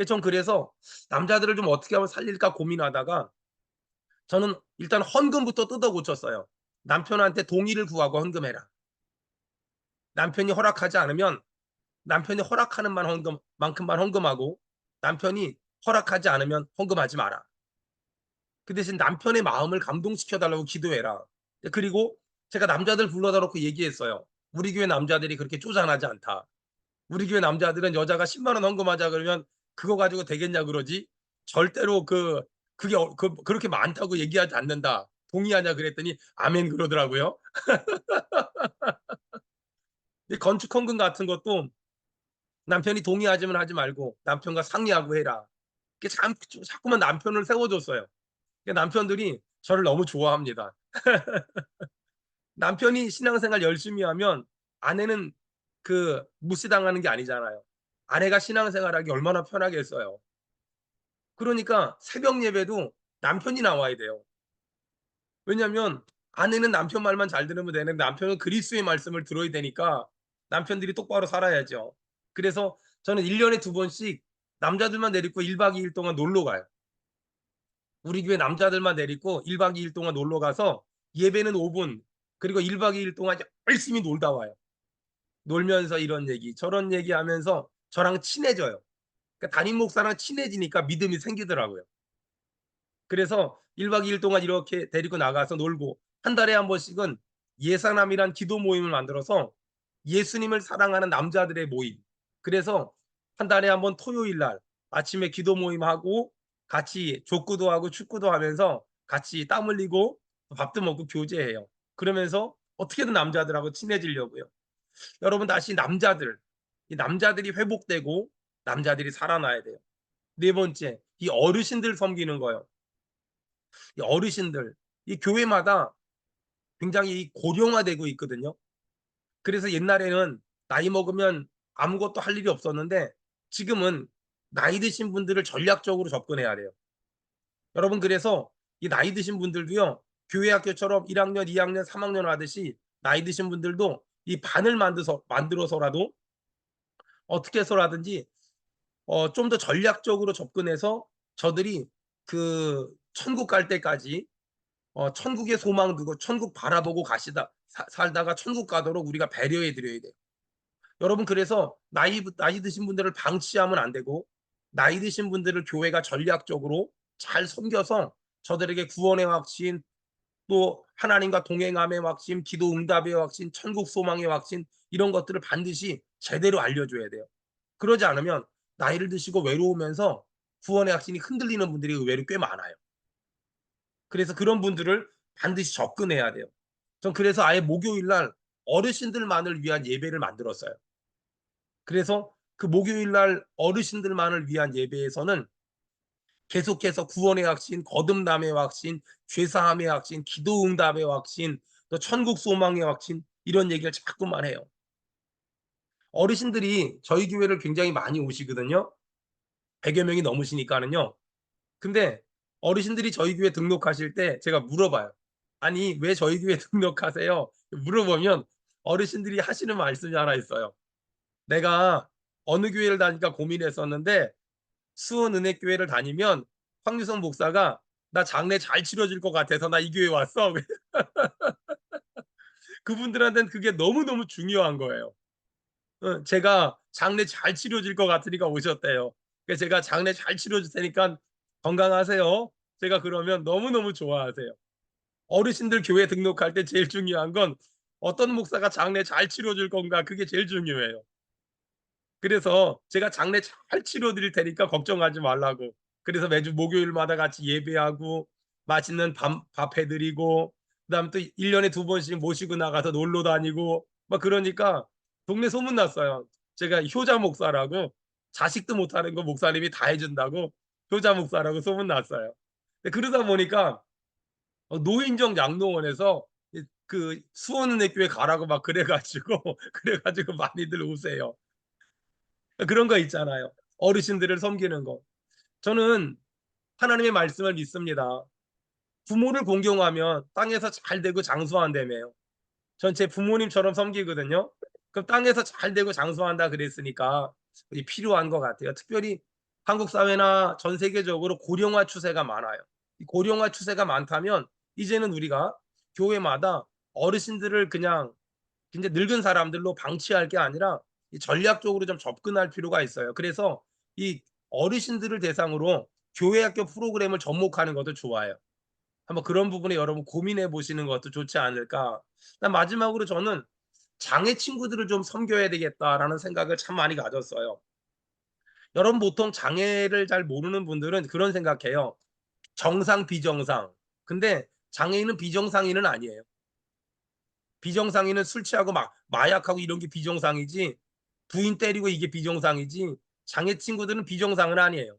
전 그래서 남자들을 좀 어떻게 하면 살릴까 고민하다가 저는 일단 헌금부터 뜯어 고쳤어요. 남편한테 동의를 구하고 헌금해라. 남편이 허락하지 않으면 남편이 허락하는 만큼만 헌금하고 남편이 허락하지 않으면 헌금하지 마라. 그 대신 남편의 마음을 감동시켜 달라고 기도해라. 그리고 제가 남자들 불러다 놓고 얘기했어요. 우리 교회 남자들이 그렇게 쪼잔하지 않다. 우리 교회 남자들은 여자가 10만 원 헌금하자 그러면 그거 가지고 되겠냐 그러지. 절대로 그 그렇게 많다고 얘기하지 않는다. 동의하냐 그랬더니 아멘 그러더라고요. 이 건축 헌금 같은 것도 남편이 동의하지만 하지 말고 남편과 상의하고 해라. 이게 자꾸만 남편을 세워줬어요. 그러니까 남편들이 저를 너무 좋아합니다. 남편이 신앙생활 열심히 하면 아내는 무시당하는 게 아니잖아요. 아내가 신앙생활하기 얼마나 편하겠어요. 그러니까 새벽 예배도 남편이 나와야 돼요. 왜냐하면 아내는 남편 말만 잘 들으면 되는데 남편은 그리스도의 말씀을 들어야 되니까 남편들이 똑바로 살아야죠. 그래서 저는 1년에 2번씩 남자들만 내리고 1박 2일 동안 놀러 가요. 우리 교회 남자들만 내리고 1박 2일 동안 놀러 가서 예배는 5분, 그리고 1박 2일 동안 열심히 놀다 와요. 놀면서 이런 얘기 저런 얘기하면서 저랑 친해져요. 그러니까 담임 목사랑 친해지니까 믿음이 생기더라고요. 그래서 1박 2일 동안 이렇게 데리고 나가서 놀고, 한 달에 한 번씩은 예사남이란 기도 모임을 만들어서 예수님을 사랑하는 남자들의 모임. 그래서 한 달에 한 번 토요일 날 아침에 기도 모임하고 같이 족구도 하고 축구도 하면서 같이 땀 흘리고 밥도 먹고 교제해요. 그러면서 어떻게든 남자들하고 친해지려고요. 여러분, 다시 이 남자들이 회복되고 남자들이 살아나야 돼요. 네 번째, 이 어르신들 섬기는 거예요. 이 어르신들, 이 교회마다 굉장히 고령화되고 있거든요. 그래서 옛날에는 나이 먹으면 아무것도 할 일이 없었는데 지금은 나이 드신 분들을 전략적으로 접근해야 돼요. 여러분, 그래서 이 나이 드신 분들도요, 교회 학교처럼 1학년, 2학년, 3학년 하듯이 나이 드신 분들도 이 반을 만들어서라도 어떻게 해서라든지 좀 더 전략적으로 접근해서 저들이 천국 갈 때까지 천국의 소망 두고 천국 바라보고 살다가 천국 가도록 우리가 배려해 드려야 돼요. 여러분, 그래서 나이 드신 분들을 방치하면 안 되고 나이 드신 분들을 교회가 전략적으로 잘 섬겨서 저들에게 구원의 확신, 또 하나님과 동행함의 확신, 기도 응답의 확신, 천국 소망의 확신, 이런 것들을 반드시 제대로 알려줘야 돼요. 그러지 않으면 나이를 드시고 외로우면서 구원의 확신이 흔들리는 분들이 의외로 꽤 많아요. 그래서 그런 분들을 반드시 접근해야 돼요. 전 그래서 아예 목요일 날 어르신들만을 위한 예배를 만들었어요. 그래서 그 목요일 날 어르신들만을 위한 예배에서는 계속해서 구원의 확신, 거듭남의 확신, 죄사함의 확신, 기도 응답의 확신, 또 천국 소망의 확신, 이런 얘기를 자꾸만 해요. 어르신들이 저희 교회를 굉장히 많이 오시거든요. 100여 명이 넘으시니까는요. 근데 어르신들이 저희 교회 등록하실 때 제가 물어봐요. 아니, 왜 저희 교회 등록하세요? 물어보면 어르신들이 하시는 말씀이 하나 있어요. 내가 어느 교회를 다니까 고민했었는데 수원은혜교회를 다니면 황유성 목사가 나 장례 잘 치러질 것 같아서 나 이 교회 왔어. 그분들한테는 그게 너무너무 중요한 거예요. 제가 장례 잘 치러질 것 같으니까 오셨대요. 그래서 제가 장례 잘 치러질 테니까 건강하세요. 제가 그러면 너무너무 좋아하세요. 어르신들 교회 등록할 때 제일 중요한 건 어떤 목사가 장례 잘 치러줄 건가, 그게 제일 중요해요. 그래서 제가 장례 잘 치러 드릴 테니까 걱정하지 말라고. 그래서 매주 목요일마다 같이 예배하고 맛있는 밥 해 드리고, 그다음에 또 1년에 2번씩 모시고 나가서 놀러 다니고 막 그러니까 동네 소문 났어요. 제가 효자 목사라고, 자식도 못하는 거 목사님이 다 해 준다고 효자 목사라고 소문 났어요. 그러다 보니까 노인정 양로원에서 수원은혜 교회 가라고 막 그래 가지고 많이들 오세요. 그런 거 있잖아요. 어르신들을 섬기는 거. 저는 하나님의 말씀을 믿습니다. 부모를 공경하면 땅에서 잘 되고 장수한다며요. 전 제 부모님처럼 섬기거든요. 그럼 땅에서 잘 되고 장수한다 그랬으니까 필요한 것 같아요. 특별히 한국 사회나 전 세계적으로 고령화 추세가 많아요. 이 고령화 추세가 많다면 이제는 우리가 교회마다 어르신들을 그냥 이제 늙은 사람들로 방치할 게 아니라 이 전략적으로 좀 접근할 필요가 있어요. 그래서 이 어르신들을 대상으로 교회 학교 프로그램을 접목하는 것도 좋아요. 한번 그런 부분에 여러분 고민해 보시는 것도 좋지 않을까. 마지막으로 저는 '장애 친구들을 좀 섬겨야 되겠다.'라는 생각을 참 많이 가졌어요. 여러분, 보통 장애를 잘 모르는 분들은 그런 생각해요. 정상, 비정상. 근데 장애인은 비정상인은 아니에요. 비정상인은 술 취하고 막 마약하고 이런 게 비정상이지, 부인 때리고 이게 비정상이지, 장애 친구들은 비정상은 아니에요.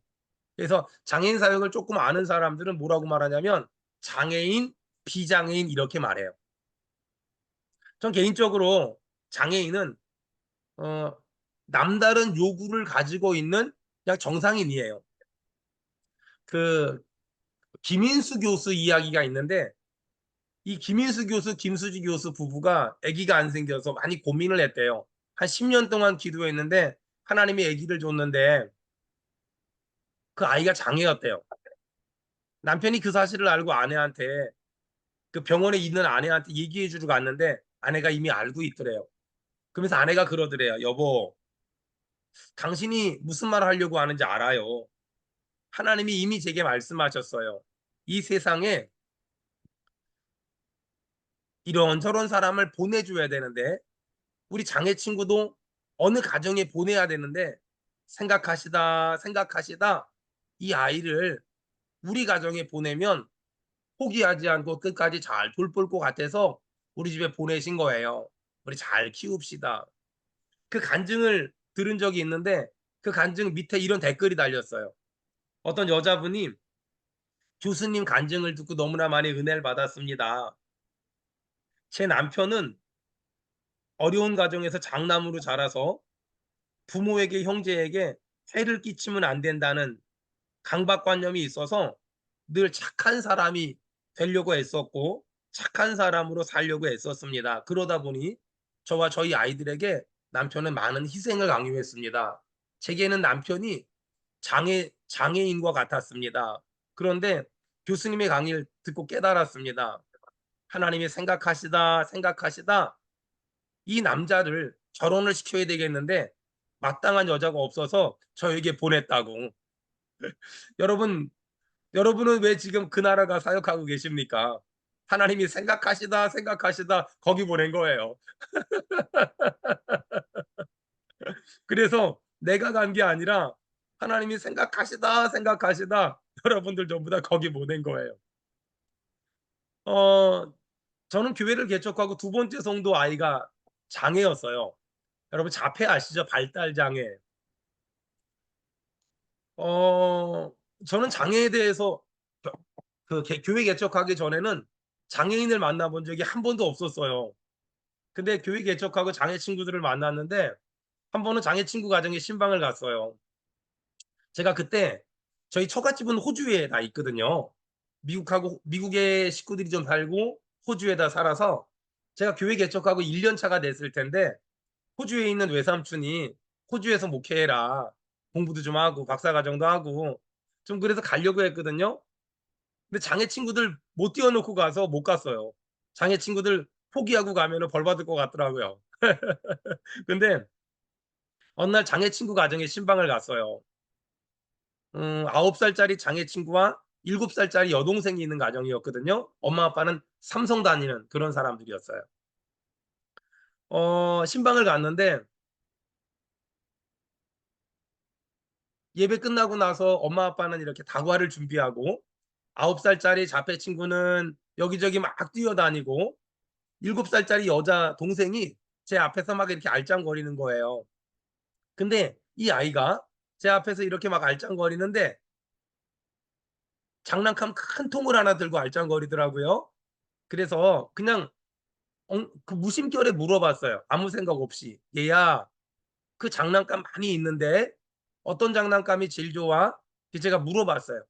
그래서 장애인 사역을 조금 아는 사람들은 뭐라고 말하냐면 장애인, 비장애인 이렇게 말해요. 전 개인적으로 장애인은 남다른 요구를 가지고 있는 그냥 정상인이에요. 그 김인수 교수 이야기가 있는데, 이 김인수 교수, 김수지 교수 부부가 아기가 안 생겨서 많이 고민을 했대요. 한 10년 동안 기도했는데 하나님이 아기를 줬는데 그 아이가 장애였대요. 남편이 그 사실을 알고 아내한테, 그 병원에 있는 아내한테 얘기해 주러 갔는데 아내가 이미 알고 있더래요. 그러면서 아내가 그러더래요. 여보, 당신이 무슨 말을 하려고 하는지 알아요. 하나님이 이미 제게 말씀하셨어요. 이 세상에 이런저런 사람을 보내줘야 되는데, 우리 장애 친구도 어느 가정에 보내야 되는데, 생각하시다 이 아이를 우리 가정에 보내면 포기하지 않고 끝까지 잘 돌볼 것 같아서 우리 집에 보내신 거예요. 우리 잘 키웁시다. 그 간증을 들은 적이 있는데 그 간증 밑에 이런 댓글이 달렸어요. 어떤 여자분이 교수님 간증을 듣고 너무나 많이 은혜를 받았습니다. 제 남편은 어려운 가정에서 장남으로 자라서 부모에게, 형제에게 해를 끼치면 안 된다는 강박관념이 있어서 늘 착한 사람이 되려고 애썼고 착한 사람으로 살려고 애썼습니다. 그러다 보니 저와 저희 아이들에게 남편은 많은 희생을 강요했습니다. 제게는 남편이 장애인과 같았습니다. 그런데 교수님의 강의를 듣고 깨달았습니다. 하나님이 생각하시다 이 남자를 결혼을 시켜야 되겠는데 마땅한 여자가 없어서 저에게 보냈다고. 여러분은 왜 지금 그 나라가 사역하고 계십니까? 하나님이 생각하시다 거기 보낸 거예요. 그래서 내가 간 게 아니라 하나님이 생각하시다 여러분들 전부 다 거기 보낸 거예요. 어, 저는 교회를 개척하고 두 번째 성도 아이가 장애였어요. 여러분 자폐 아시죠? 발달 장애. 어, 저는 장애에 대해서 교회 개척하기 전에는 장애인을 만나본 적이 한 번도 없었어요. 근데 교회 개척하고 장애 친구들을 만났는데 한 번은 장애 친구 가정에 신방을 갔어요. 제가 그때 저희 처갓집은 호주에 다 있거든요. 미국에 식구들이 좀 살고 호주에다 살아서 제가 교회 개척하고 1년 차가 됐을 텐데 호주에 있는 외삼촌이 호주에서 목회해라. 공부도 좀 하고 박사과정도 하고 좀 그래서 가려고 했거든요. 근데 장애 친구들 못 띄워놓고 가서 못 갔어요. 장애 친구들 포기하고 가면 벌 받을 것 같더라고요. 근데 어느 날 장애 친구 가정에 신방을 갔어요. 9살짜리 장애 친구와 7살짜리 여동생이 있는 가정이었거든요. 엄마 아빠는 삼성 다니는 그런 사람들이었어요. 신방을 갔는데 예배 끝나고 나서 엄마 아빠는 이렇게 다과를 준비하고 9살짜리 자폐 친구는 여기저기 막 뛰어다니고 7살짜리 여자 동생이 제 앞에서 막 이렇게 알짱거리는 거예요. 근데 이 아이가 제 앞에서 이렇게 막 알짱거리는데 장난감 큰 통을 하나 들고 알짱거리더라고요. 그래서 그냥 그 무심결에 물어봤어요. 아무 생각 없이. 얘야, 그 장난감 많이 있는데 어떤 장난감이 제일 좋아? 제가 물어봤어요.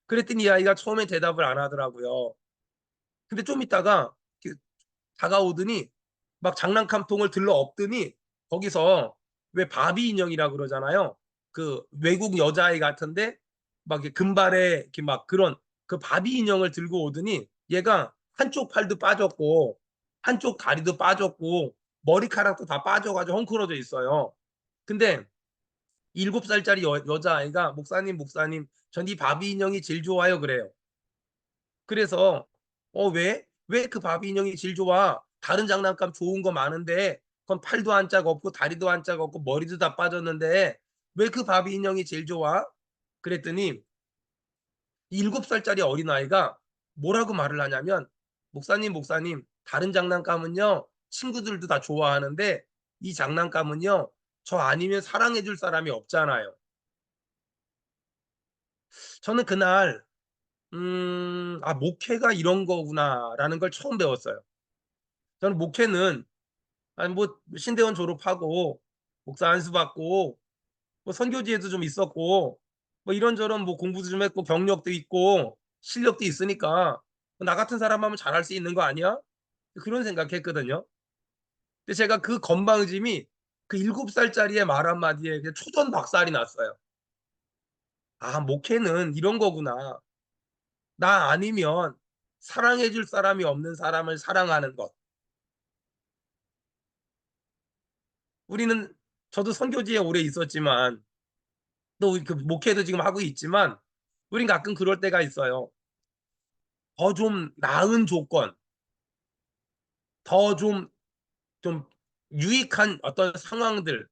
그랬더니 이 아이가 처음에 대답을 안 하더라고요. 근데 좀 있다가 다가오더니 막 장난감통을 들러 엎더니 거기서 왜 바비 인형이라 그러잖아요. 그 외국 여자아이 같은데 막 이렇게 금발에 이렇게 막 그런 그 바비 인형을 들고 오더니 얘가 한쪽 팔도 빠졌고 한쪽 다리도 빠졌고 머리카락도 다 빠져가지고 헝클어져 있어요. 근데 7살짜리 여자아이가 목사님 전 이 바비 인형이 제일 좋아요 그래요. 그래서 왜? 왜 그 바비 인형이 제일 좋아? 다른 장난감 좋은 거 많은데 그건 팔도 한 짝 없고 다리도 한 짝 없고 머리도 다 빠졌는데 왜 그 바비 인형이 제일 좋아? 그랬더니 7살짜리 어린아이가 뭐라고 말을 하냐면, 목사님, 다른 장난감은요, 친구들도 다 좋아하는데 이 장난감은요, 저 아니면 사랑해 줄 사람이 없잖아요. 저는 그날 목회가 이런 거구나라는 걸 처음 배웠어요. 저는 목회는 아니 뭐 신대원 졸업하고 목사 안수 받고 뭐 선교지에도 좀 있었고 뭐 이런저런 뭐 공부도 좀 했고 경력도 있고 실력도 있으니까 나 같은 사람 하면 잘할 수 있는 거 아니야? 그런 생각했거든요. 근데 제가 그 건방짐이 그 7살짜리의 말 한마디에 그냥 초전박살이 났어요. 아, 목회는 이런 거구나. 나 아니면 사랑해 줄 사람이 없는 사람을 사랑하는 것. 우리는 저도 선교지에 오래 있었지만 또 그 목회도 지금 하고 있지만 우린 가끔 그럴 때가 있어요. 더 좀 나은 조건, 더 좀 유익한 어떤 상황들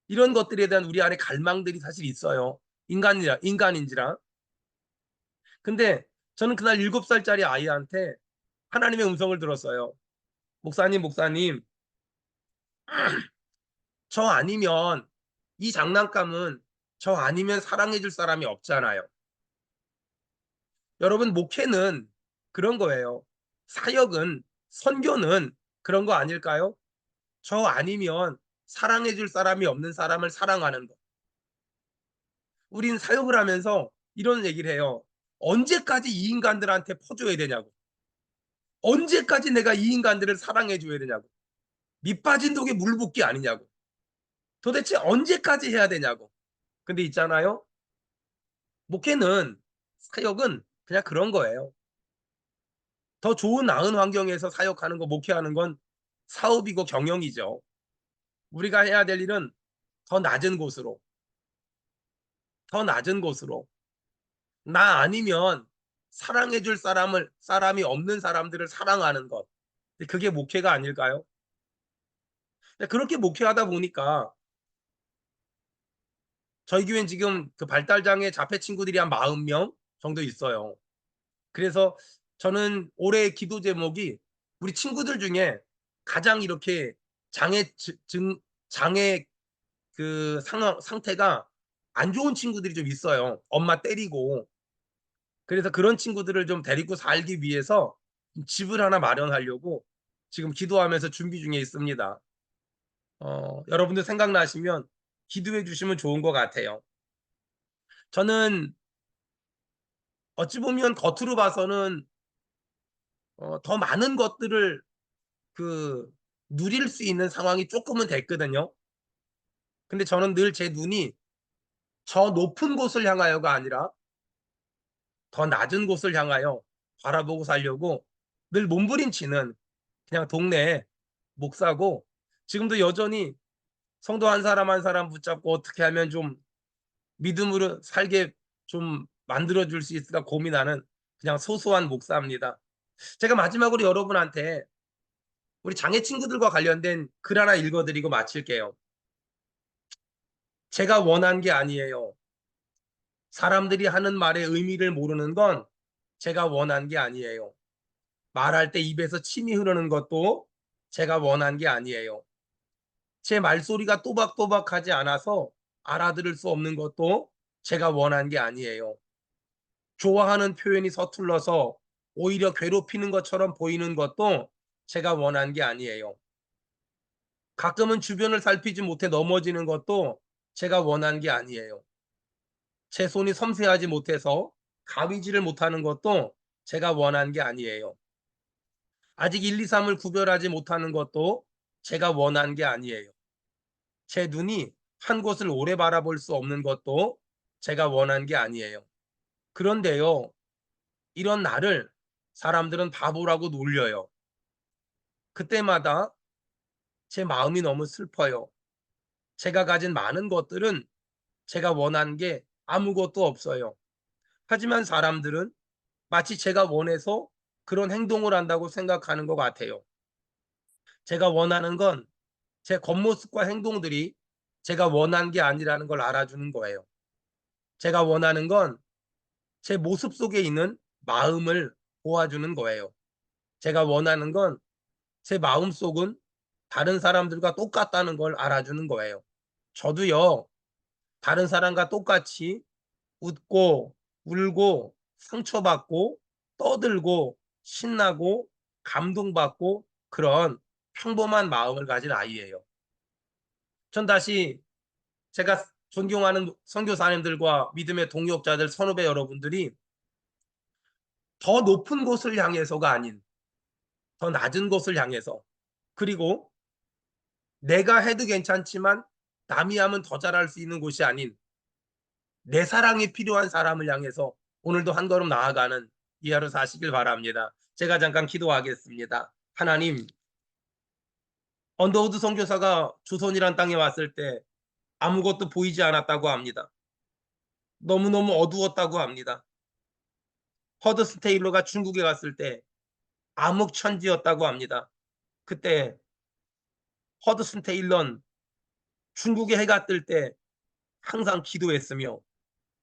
이런 것들에 대한 우리 안에 갈망들이 사실 있어요. 인간인지라. 근데 저는 그날 7살짜리 아이한테 하나님의 음성을 들었어요. 목사님, 저 아니면 이 장난감은 저 아니면 사랑해 줄 사람이 없잖아요. 여러분, 목회는 그런 거예요. 사역은, 선교는 그런 거 아닐까요? 저 아니면 사랑해 줄 사람이 없는 사람을 사랑하는 거. 우린 사역을 하면서 이런 얘기를 해요. 언제까지 이 인간들한테 퍼줘야 되냐고. 언제까지 내가 이 인간들을 사랑해 줘야 되냐고. 밑 빠진 독에 물 붓기 아니냐고. 도대체 언제까지 해야 되냐고. 근데 있잖아요. 목회는, 사역은 그냥 그런 거예요. 더 좋은 나은 환경에서 사역하는 거, 목회하는 건 사업이고 경영이죠. 우리가 해야 될 일은 더 낮은 곳으로, 더 낮은 곳으로. 나 아니면 사랑해 줄 사람이 없는 사람들을 사랑하는 것. 그게 목회가 아닐까요? 그렇게 목회하다 보니까 저희 교회는 지금 그 발달장애 자폐 친구들이 한 40명 정도 있어요. 그래서 저는 올해 기도 제목이 우리 친구들 중에 가장 이렇게 장애 장애 그 상태가 안 좋은 친구들이 좀 있어요. 엄마 때리고. 그래서 그런 친구들을 좀 데리고 살기 위해서 집을 하나 마련하려고 지금 기도하면서 준비 중에 있습니다. 여러분들 생각나시면 기도해 주시면 좋은 것 같아요. 저는 어찌 보면 겉으로 봐서는 더 많은 것들을 그 누릴 수 있는 상황이 조금은 됐거든요. 근데 저는 늘 제 눈이 저 높은 곳을 향하여가 아니라 더 낮은 곳을 향하여 바라보고 살려고 늘 몸부림치는 그냥 동네 목사고, 지금도 여전히 성도 한 사람 한 사람 붙잡고 어떻게 하면 좀 믿음으로 살게 좀 만들어 줄 수 있을까 고민하는 그냥 소소한 목사입니다. 제가 마지막으로 여러분한테 우리 장애 친구들과 관련된 글 하나 읽어 드리고 마칠게요. 제가 원한 게 아니에요. 사람들이 하는 말의 의미를 모르는 건 제가 원한 게 아니에요. 말할 때 입에서 침이 흐르는 것도 제가 원한 게 아니에요. 제 말소리가 또박또박하지 않아서 알아들을 수 없는 것도 제가 원한 게 아니에요. 좋아하는 표현이 서툴러서 오히려 괴롭히는 것처럼 보이는 것도 제가 원한 게 아니에요. 가끔은 주변을 살피지 못해 넘어지는 것도 제가 원한 게 아니에요. 제 손이 섬세하지 못해서 가위질을 못하는 것도 제가 원한 게 아니에요. 아직 1, 2, 3을 구별하지 못하는 것도 제가 원한 게 아니에요. 제 눈이 한 곳을 오래 바라볼 수 없는 것도 제가 원한 게 아니에요. 그런데요, 이런 나를 사람들은 바보라고 놀려요. 그때마다 제 마음이 너무 슬퍼요. 제가 가진 많은 것들은 제가 원한 게 아무것도 없어요. 하지만 사람들은 마치 제가 원해서 그런 행동을 한다고 생각하는 것 같아요. 제가 원하는 건 제 겉모습과 행동들이 제가 원한 게 아니라는 걸 알아주는 거예요. 제가 원하는 건 제 모습 속에 있는 마음을 보아주는 거예요. 제가 원하는 건 제 마음속은 다른 사람들과 똑같다는 걸 알아주는 거예요. 저도요, 다른 사람과 똑같이 웃고 울고 상처받고 떠들고 신나고 감동받고 그런 평범한 마음을 가진 아이예요. 전 다시 제가 존경하는 선교사님들과 믿음의 동역자들 선후배 여러분들이 더 높은 곳을 향해서가 아닌 더 낮은 곳을 향해서, 그리고 내가 해도 괜찮지만 남이 하면 더 잘할 수 있는 곳이 아닌 내 사랑이 필요한 사람을 향해서 오늘도 한 걸음 나아가는 이 하루 사시길 바랍니다. 제가 잠깐 기도하겠습니다. 하나님, 언더우드 선교사가 조선이란 땅에 왔을 때 아무것도 보이지 않았다고 합니다. 너무너무 어두웠다고 합니다. 허드슨 테일러가 중국에 갔을 때 암흑천지였다고 합니다. 그때 허드슨 테일러는 중국에 해가 뜰 때 항상 기도했으며,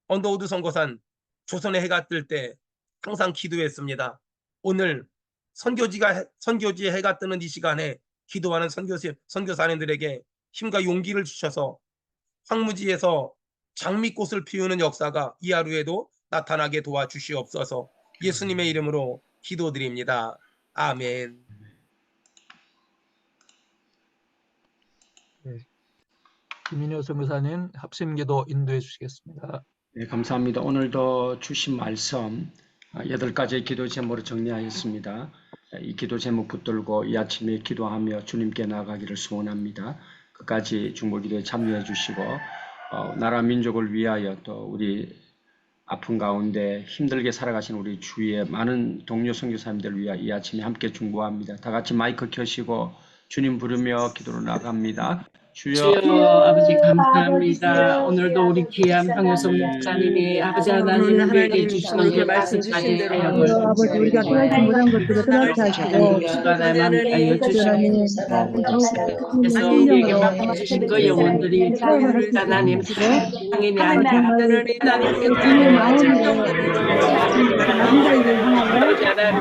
언더우드 선교사는 조선에 해가 뜰 때 항상 기도했습니다. 오늘 선교지에 해가 뜨는 이 시간에 기도하는 선교사님들에게 힘과 용기를 주셔서 황무지에서 장미꽃을 피우는 역사가 이 하루에도 나타나게 도와주시옵소서. 예수님의 이름으로 기도드립니다. 아멘. 김인효 선교사님 합심기도 인도해 주시겠습니다. 네, 감사합니다. 오늘도 주신 말씀 8가지의 기도 제목으로 정리하였습니다. 이 기도 제목 붙들고 이 아침에 기도하며 주님께 나아가기를 소원합니다. 끝까지 중보기도에 참여해 주시고 나라 민족을 위하여 또 우리 아픈 가운데 힘들게 살아가신 우리 주위의 많은 동료 선교사님들을 위하여 이 아침에 함께 중보합니다. 다 같이 마이크 켜시고 주님 부르며 기도로 나갑니다. 주여 아버지 감사합니다. 오늘도 우리 귀한 황효성 목사님이 아버지 하나님에게 주시는 말씀 주신 대로 아버지 우리가 깨닫지 못한 것들을 깨닫게 하시고 주간에만 하여 주시고 그래서 우리에게 맡겨주신 그 영혼들이 하나님 상인이 아니라 하나님께 주님의 마음으로 남자이를 향하여 아버지 하나님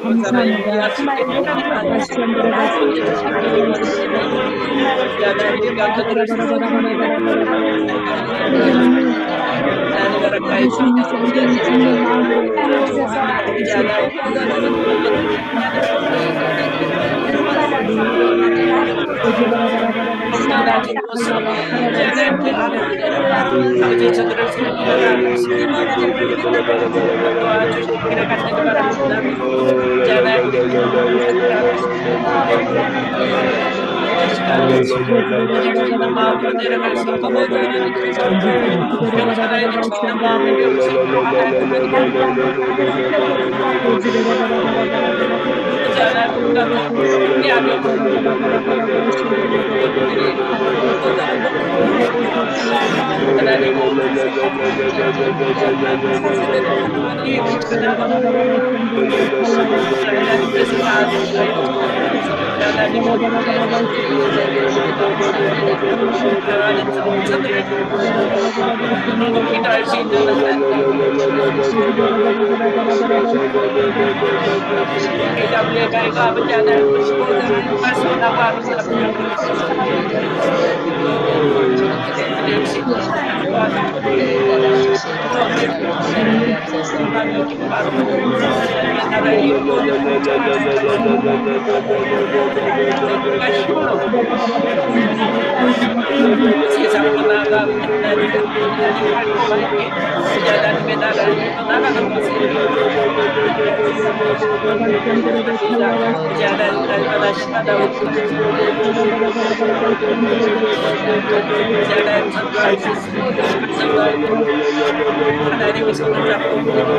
감사합니다. 다시 한번 아버지 저들을 도와주시기를 간절히 바랍니다. 이제는 마음으로 내려갈 수 있고 병사들의 주시는 마음을 배우시고 기도할 수 있는 우리의 가리가 아버지 하나님 말씀하고 세상으로 나아가 하나님의 나라를 나가는 것을 날마다 심하다고 전도할 수 있습니다. 하나님의 손을 잡고 능력을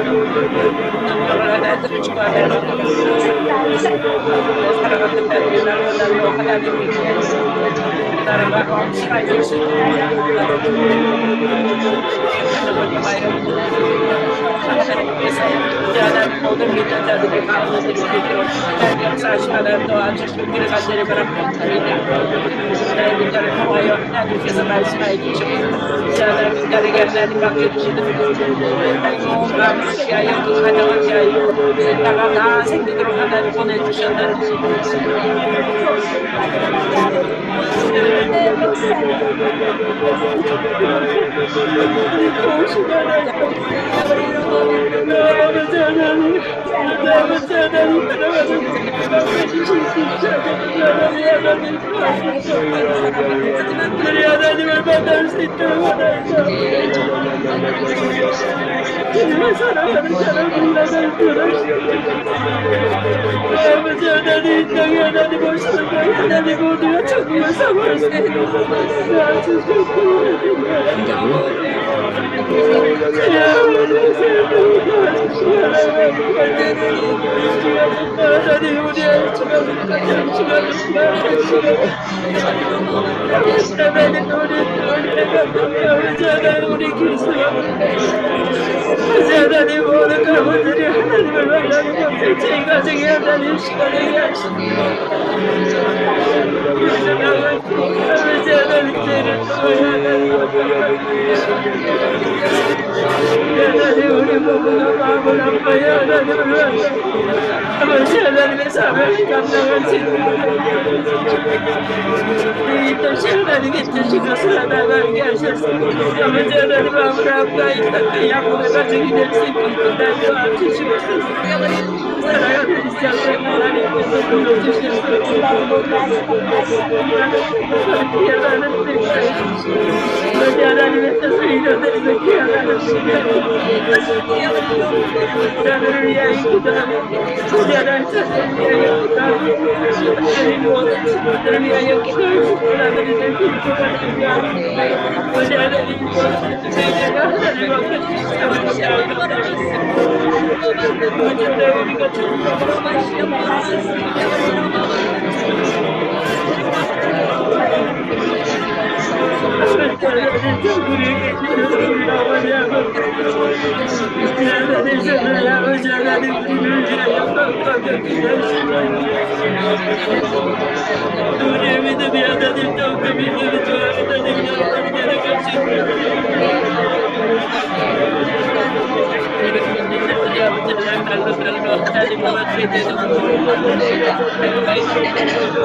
하나님 아들을 축하하며 사랑하는 딸이 날로 하나님을 나라가 살아있을 수 있도록 하나님께서 하나님 모든 믿는 자들의 가운데 드리도록 역사하시 하나님 도와주시고 길을 간절히 바랍니다. 나의 민자를 통하여 하나님께서 말씀하여 주시고 하나님 민자에게 하나님 맡겨주시는 하나님 마음을 피하여 그 가정을 피하여 나가 다 생기도록 하나님 보내주셨는데 우리 하나님을 만날 수 있도록 주님을 사랑하는 사람을 나를 들어주시옵소서. 아버지 하나님 이 땅에 하나님 오시는 날 하나님 모두가 천국을 사모할 수 있도록 도와주시옵소서. 하나님 우리 아이 주가 하나님 우리 그리스도와 하나님 모든 가문들이 하나님을 만나는 것을 제 가정에 하나님 시간에 하시고 아버지 하나님 죄를 하나님 우리 모두가 마음을 아파야 하나님을 만나 아버지 하나님의 사명을 감당할 수 있도록 이 뜻이 하나님의 뜻인 것을 하나님 알게 하셔서 아버지 하나님 마음을 아파 이 땅의 약혼의 가정이 될 수 있도록 날 도와주시옵소서. 사랑하는 이스라엘 하나님께서 불러주셔서 귀하다는 뜻을 아버지 하나님의 뜻을 이뤄내서 귀하다는 자들을 위하여 기도하며 우리 하나님 자들을 위하여 기도하며 하나님 모든 친구들을 위하여 기도할 수 있는 아들이들 기도하는 위하여 우리 하나님 모든 죄가 하나님 앞에 우리가 우리의 믿음이 하나님 또 믿음이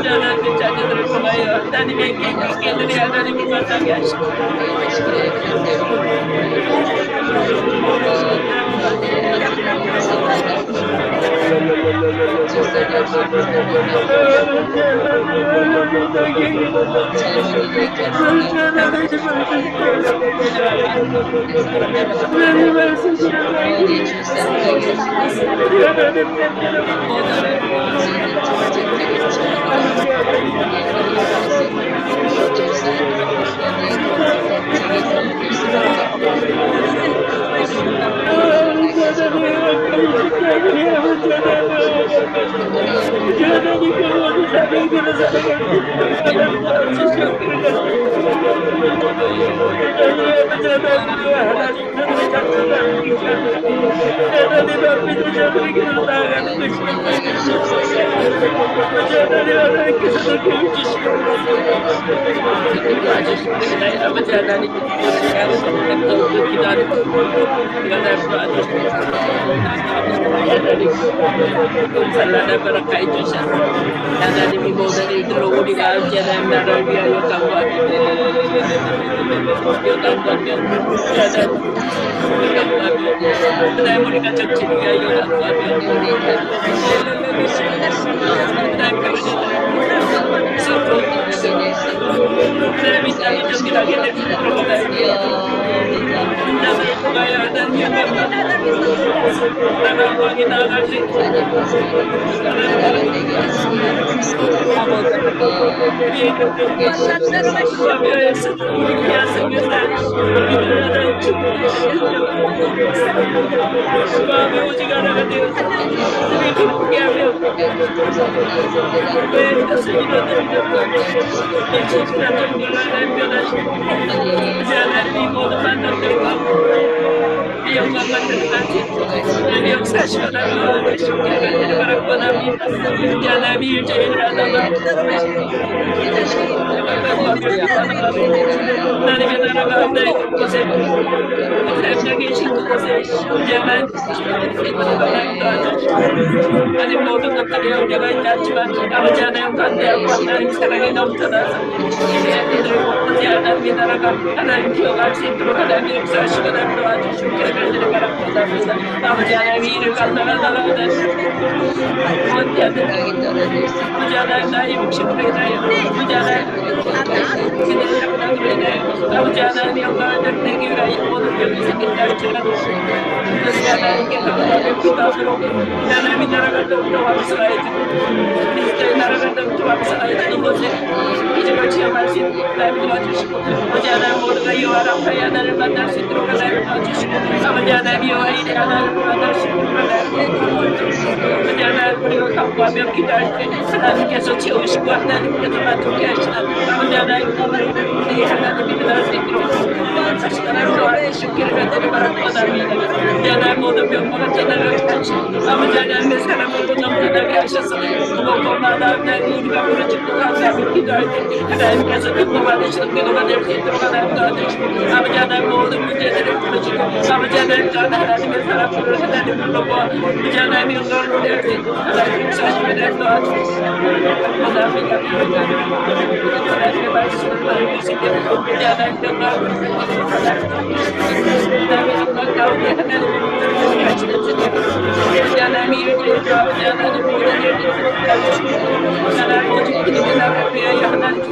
하나님의 자녀들을 통하여 하나님의 깨들이 하나님을 만나게 하시고 하나님이 모든 일들로 우리가 하나님 나라를 위하여 간구하며 하나님 우리가 정치를 위하여 간구하며 하나님 이 땅이 정결하게 될 수 있도록 하나님 나를 통하여 하나님 나가고 나갈 수 있도록 마음이 오직 하나가 되어서 우리 기쁘게 하며 왜 뜻을 이루어드리려고 이 진실한 정결을 하나님 변하시고 이제 하나님이 모든 만남들과 이 영광 같은 날씨 역사시고 나를 쉽게 가지를 바라고 원합니다. 이제 하나님이 일제를 하다가 하나님의 나라가 하나의 그곳에 하나님 계신 그곳에 이제 하나님 하나님 모든 것들이 영계가 있지 않지만 아버지 하나님 관대하고 하나님 사랑이 넘쳐나서 이제들을 못하지 하나님의 나라가 하나님 기억할 수 있도록 하나님 역사하시고 나를 도와주시고 기회를 바라고 원합니다. 아버지 하나님이 이를 감당하다가 하나님 아버지 하나님 나의 욕심으로 인하여 아버지 하나님 그들을 장난으로 인하여 아버지 하나님 영광을 드리기 위하여 모든 병이 생긴다 할지라도 그것이 하나님께 감사하며 기도하도록 하나님의 나라가 더욱더 확산하여지고 그리스도의 나라가 더욱더 확산하여지는 것에 기적을 체험할 수 있도록 하나님 도와주시고 아버지 하나님 모두가 여호와 라파의 하나님을 만날 수 있도록 하나님 도와주시고 아버지 하나님 여호와 이레 하나님을 만날 수 있도록 하나님 하나님 우리가 간구하며 기도할 때 하나님께서 채우시고 하나님께서 만족해 하시는 아버지 하나님 우리 하나님이 일어날 수 있도록 다시 하나님 도와주시기를 간절히 바라고 원합니다. 하나님 모든 병마가 떠나가게 하시고 아버지 하나님의 사랑으로 넘쳐나게 하셔서 무겁고 마다하나님 우리가 부르짖고 감사하며 기도할 때 하나님께서 기뻐 받으시는 기도가 될 수 있도록 하나님 도와주시고 아버지 하나님 모든 문제들을 풀어주고 아버지 하나님 전 하나님의 사랑으로 하나님 불러보아 이제 하나님의 영광을 낼 수 있도록 하나님 역사하시며 도와주시고 원합니다. 하나님의 말씀을 받으시며 이제 하나님 영광을 하나님의 영광 가운데 하나님을 하시는 주님 하나님이 일주일로 아버지 하나님 모든 일들을 하나님 오직 그들의 나라를 위하여 하나님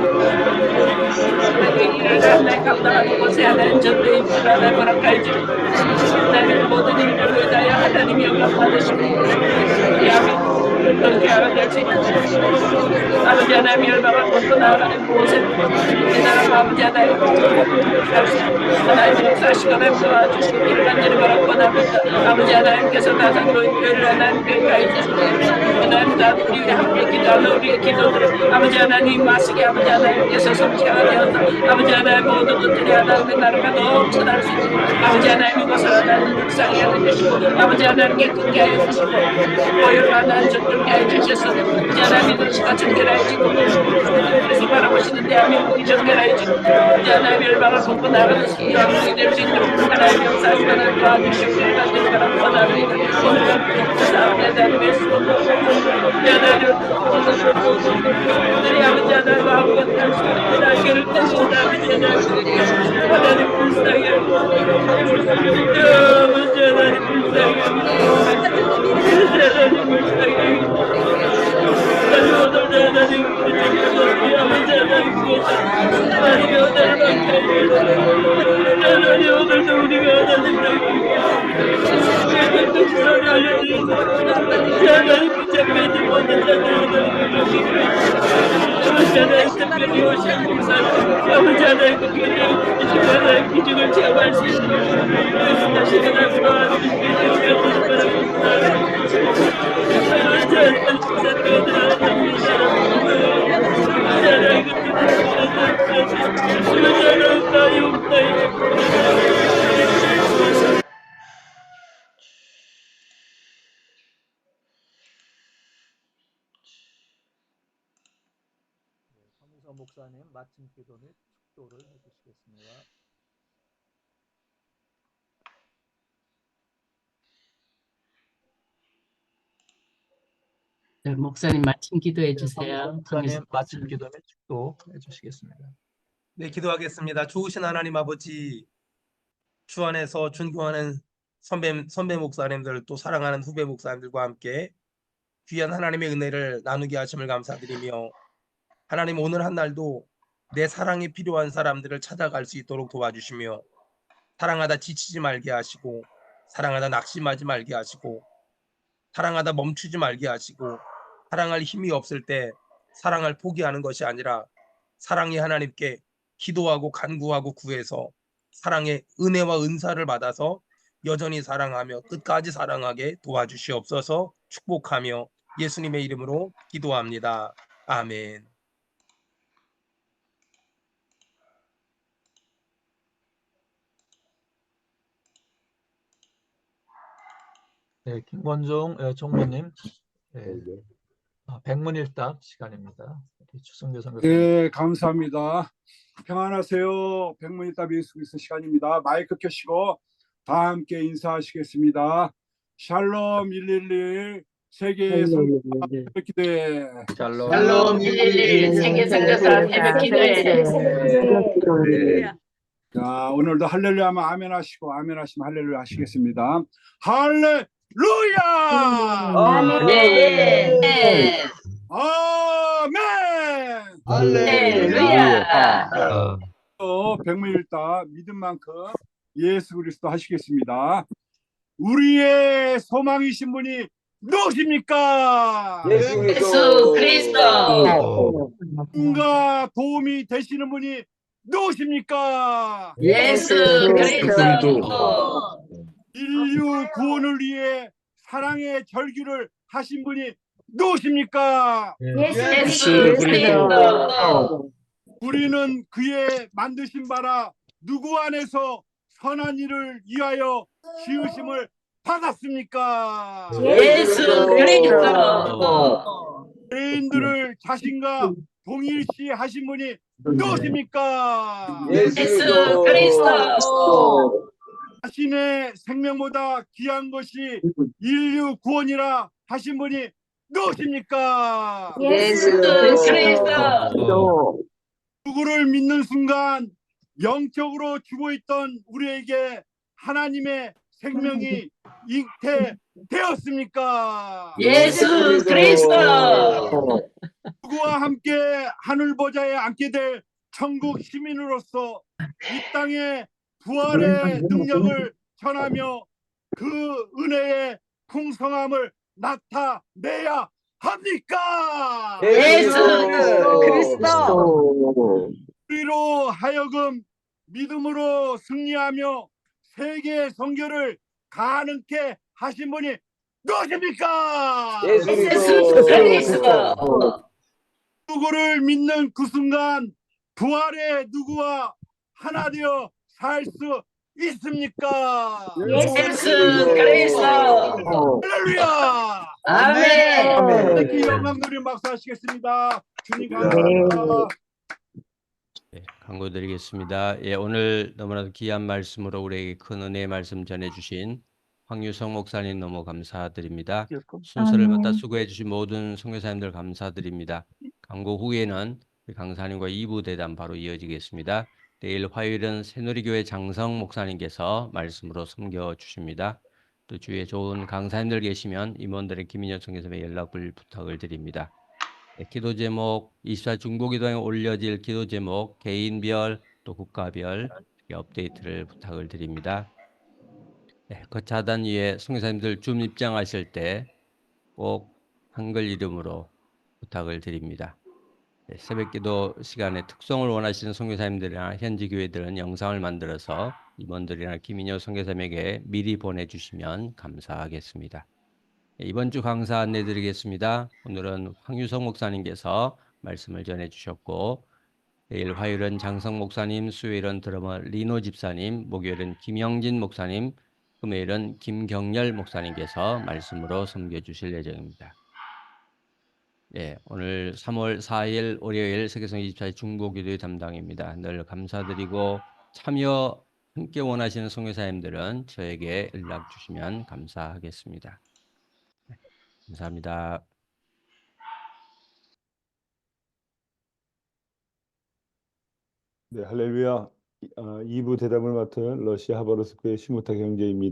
하나님의 일을 하나님 감당하는 곳에 하나님 전도의 입술 하나님 허락하여 주시고 하나님 모든 일들을 위하여 하나님이 영광 받으시고 우리 아멘 그렇게 하면 될 수 있는 아버지 하나님 열방을 벗고 나아가는 곳에 이 나라가 아버지 하나님 하나님 역사하시고 하나님 도와주시고 이를 간절히 바라고 원합니다. 아버지 하나님께서 나상으로 교회를 하나님 교회까지 주시고 하나님 다 우리 함께 기도하는 우리의 기도들을 아버지 하나님 마시게 아버지 하나님께서 성취하게 되어서 아버지 하나님 모든 것들이 하나님의 나라가 넘쳐날 수 있도록 아버지 하나님 이것을 하나님 묵상해 주시고 아버지 하나님께 듣게 하여 주시고 보혈을 하나님 듣게 하여 주셔서 이제 하나님 이것이가 정결하여지고 그래서 바라보시는 대한민국이 정결하여지고 이제 하나님 열방을 벗고 나가는 대한민국이 될 수 있도록 하나님 역사하시고 하나님 도와주시고 간절히 바라고 원합니다. 오늘 감사합니다. 하나님의 수고도 이제 하나님 우리 아버지 하나님 아무것도 할 수 없는 날개를 떼신다 아버지 하나님 불쌍히 아버지 하나님 불쌍히 하나님 불쌍히 오늘도 우리가 하나님 붙잡혀있지 못한 특별히 오신 공사 아버지 하나님 기적을 체험할 수 있는 다시 하나님 황무선 목사님 마침 기도 및 축도를 해주시겠습니다. 네, 목사님 마침 기도해 주세요. 목사님 마침 기도 및 축도 해주시겠습니다. 네, 기도하겠습니다. 좋으신 하나님 아버지, 주 안에서 존경하는 선배 목사님들 또 사랑하는 후배 목사님들과 함께 귀한 하나님의 은혜를 나누게 하심을 감사드리며 하나님 오늘 한 날도 내 사랑이 필요한 사람들을 찾아갈 수 있도록 도와주시며 사랑하다 지치지 말게 하시고 사랑하다 낙심하지 말게 하시고 사랑하다 멈추지 말게 하시고 사랑할 힘이 없을 때 사랑을 포기하는 것이 아니라 사랑의 하나님께 기도하고 간구하고 구해서 사랑의 은혜와 은사를 받아서 여전히 사랑하며 끝까지 사랑하게 도와주시옵소서. 축복하며 예수님의 이름으로 기도합니다. 아멘. 네, 김권종 총무님, 네, 백문일답 시간입니다. 추승규 선교사님. 네, 감사합니다. 평안하세요. 백문일답 예수 그리스도 시간입니다. 마이크 켜시고 다 함께 인사하시겠습니다. 샬롬 111 세계 선교사 기도회. 샬롬 111 세계 선교사 새벽 기도회. 자, 오늘도 할렐루야 하면 아멘 하시고 아멘 하시면 할렐루야 하시겠습니다. 할렐루야! 아멘. 아멘! 할렐루야. 백문일답 믿은 만큼 예수 그리스도 하시겠습니다. 우리의 소망이신 분이 누구십니까? 예수 그리스도. 누군가 도움이 되시는 분이 누구십니까? 예수 그리스도. 인류 구원을 위해 사랑의 절규를 하신 분이 누구십니까? 예수 그리스도. 우리는 그의 만드신 바라 누구 안에서 선한 일을 위하여 지으심을 받았습니까? 예수 그리스도. 죄인들을 자신과 동일시 하신 분이 누구십니까? 예수 그리스도. 자신의 생명보다 귀한 것이 인류 구원이라 하신 분이 누구십니까? 예수 그리스도. 누구를 믿는 순간 영적으로 죽어있던 우리에게 하나님의 생명이 잉태되었습니까? 예수 그리스도. 누구와 함께 하늘 보좌에 앉게 될 천국 시민으로서 이 땅에 부활의 능력을 전하며 그 은혜의 풍성함을 나타내야 합니까? 예수 그리스도. 우리로 하여금 믿음으로 승리하며 세계 선교를 가능케 하신 분이 누구십니까? 예수 그리스도. 누구를 믿는 그 순간 부활의 누구와 하나 되어 살 수 있습니까? 예수 그리스도. 할렐루야! 아멘. 특히 영광 누린 박수 하시겠습니다. 주님 감사합니다. 네, 강구드리겠습니다. 예, 오늘 너무나도 귀한 말씀으로 우리에게 큰 은혜의 말씀 전해주신 황유성 목사님 너무 감사드립니다. 순서를 맡아 수고해 주신 모든 선교사님들 감사드립니다. 강구 후에는 강사님과 2부 대담 바로 이어지겠습니다. 내일 화요일은 새누리교회 장성 목사님께서 말씀으로 섬겨 주십니다. 또 주위에 좋은 강사님들 계시면 임원들의 김인현 선교사님의 연락을 부탁을 드립니다. 네, 기도 제목 24 중보기도에 올려질 기도 제목 개인별 또 국가별 업데이트를 부탁을 드립니다. 네, 그 차단 위에 선교사님들 줌 입장하실 때 꼭 한글 이름으로 부탁을 드립니다. 네, 새벽기도 시간에 특송을 원하시는 선교사님들이나 현지 교회들은 영상을 만들어서 임원들이나 김인효 선교사님에게 미리 보내주시면 감사하겠습니다. 네, 이번 주 강사 안내드리겠습니다. 오늘은 황유성 목사님께서 말씀을 전해주셨고 내일 화요일은 장성 목사님, 수요일은 드러머 리노 집사님, 목요일은 김영진 목사님, 금요일은 김경렬 목사님께서 말씀으로 섬겨주실 예정입니다. 네, 오늘 3월 4일 월요일 세계성 24일 중보기도의 담당입니다. 늘 감사드리고 참여 함께 원하시는 선교사님들은 저에게 연락 주시면 감사하겠습니다. 네, 감사합니다. 네, 할렐루야. 2부 대담을 맡은 러시아 하바rov스크의 시무타 형제입니다.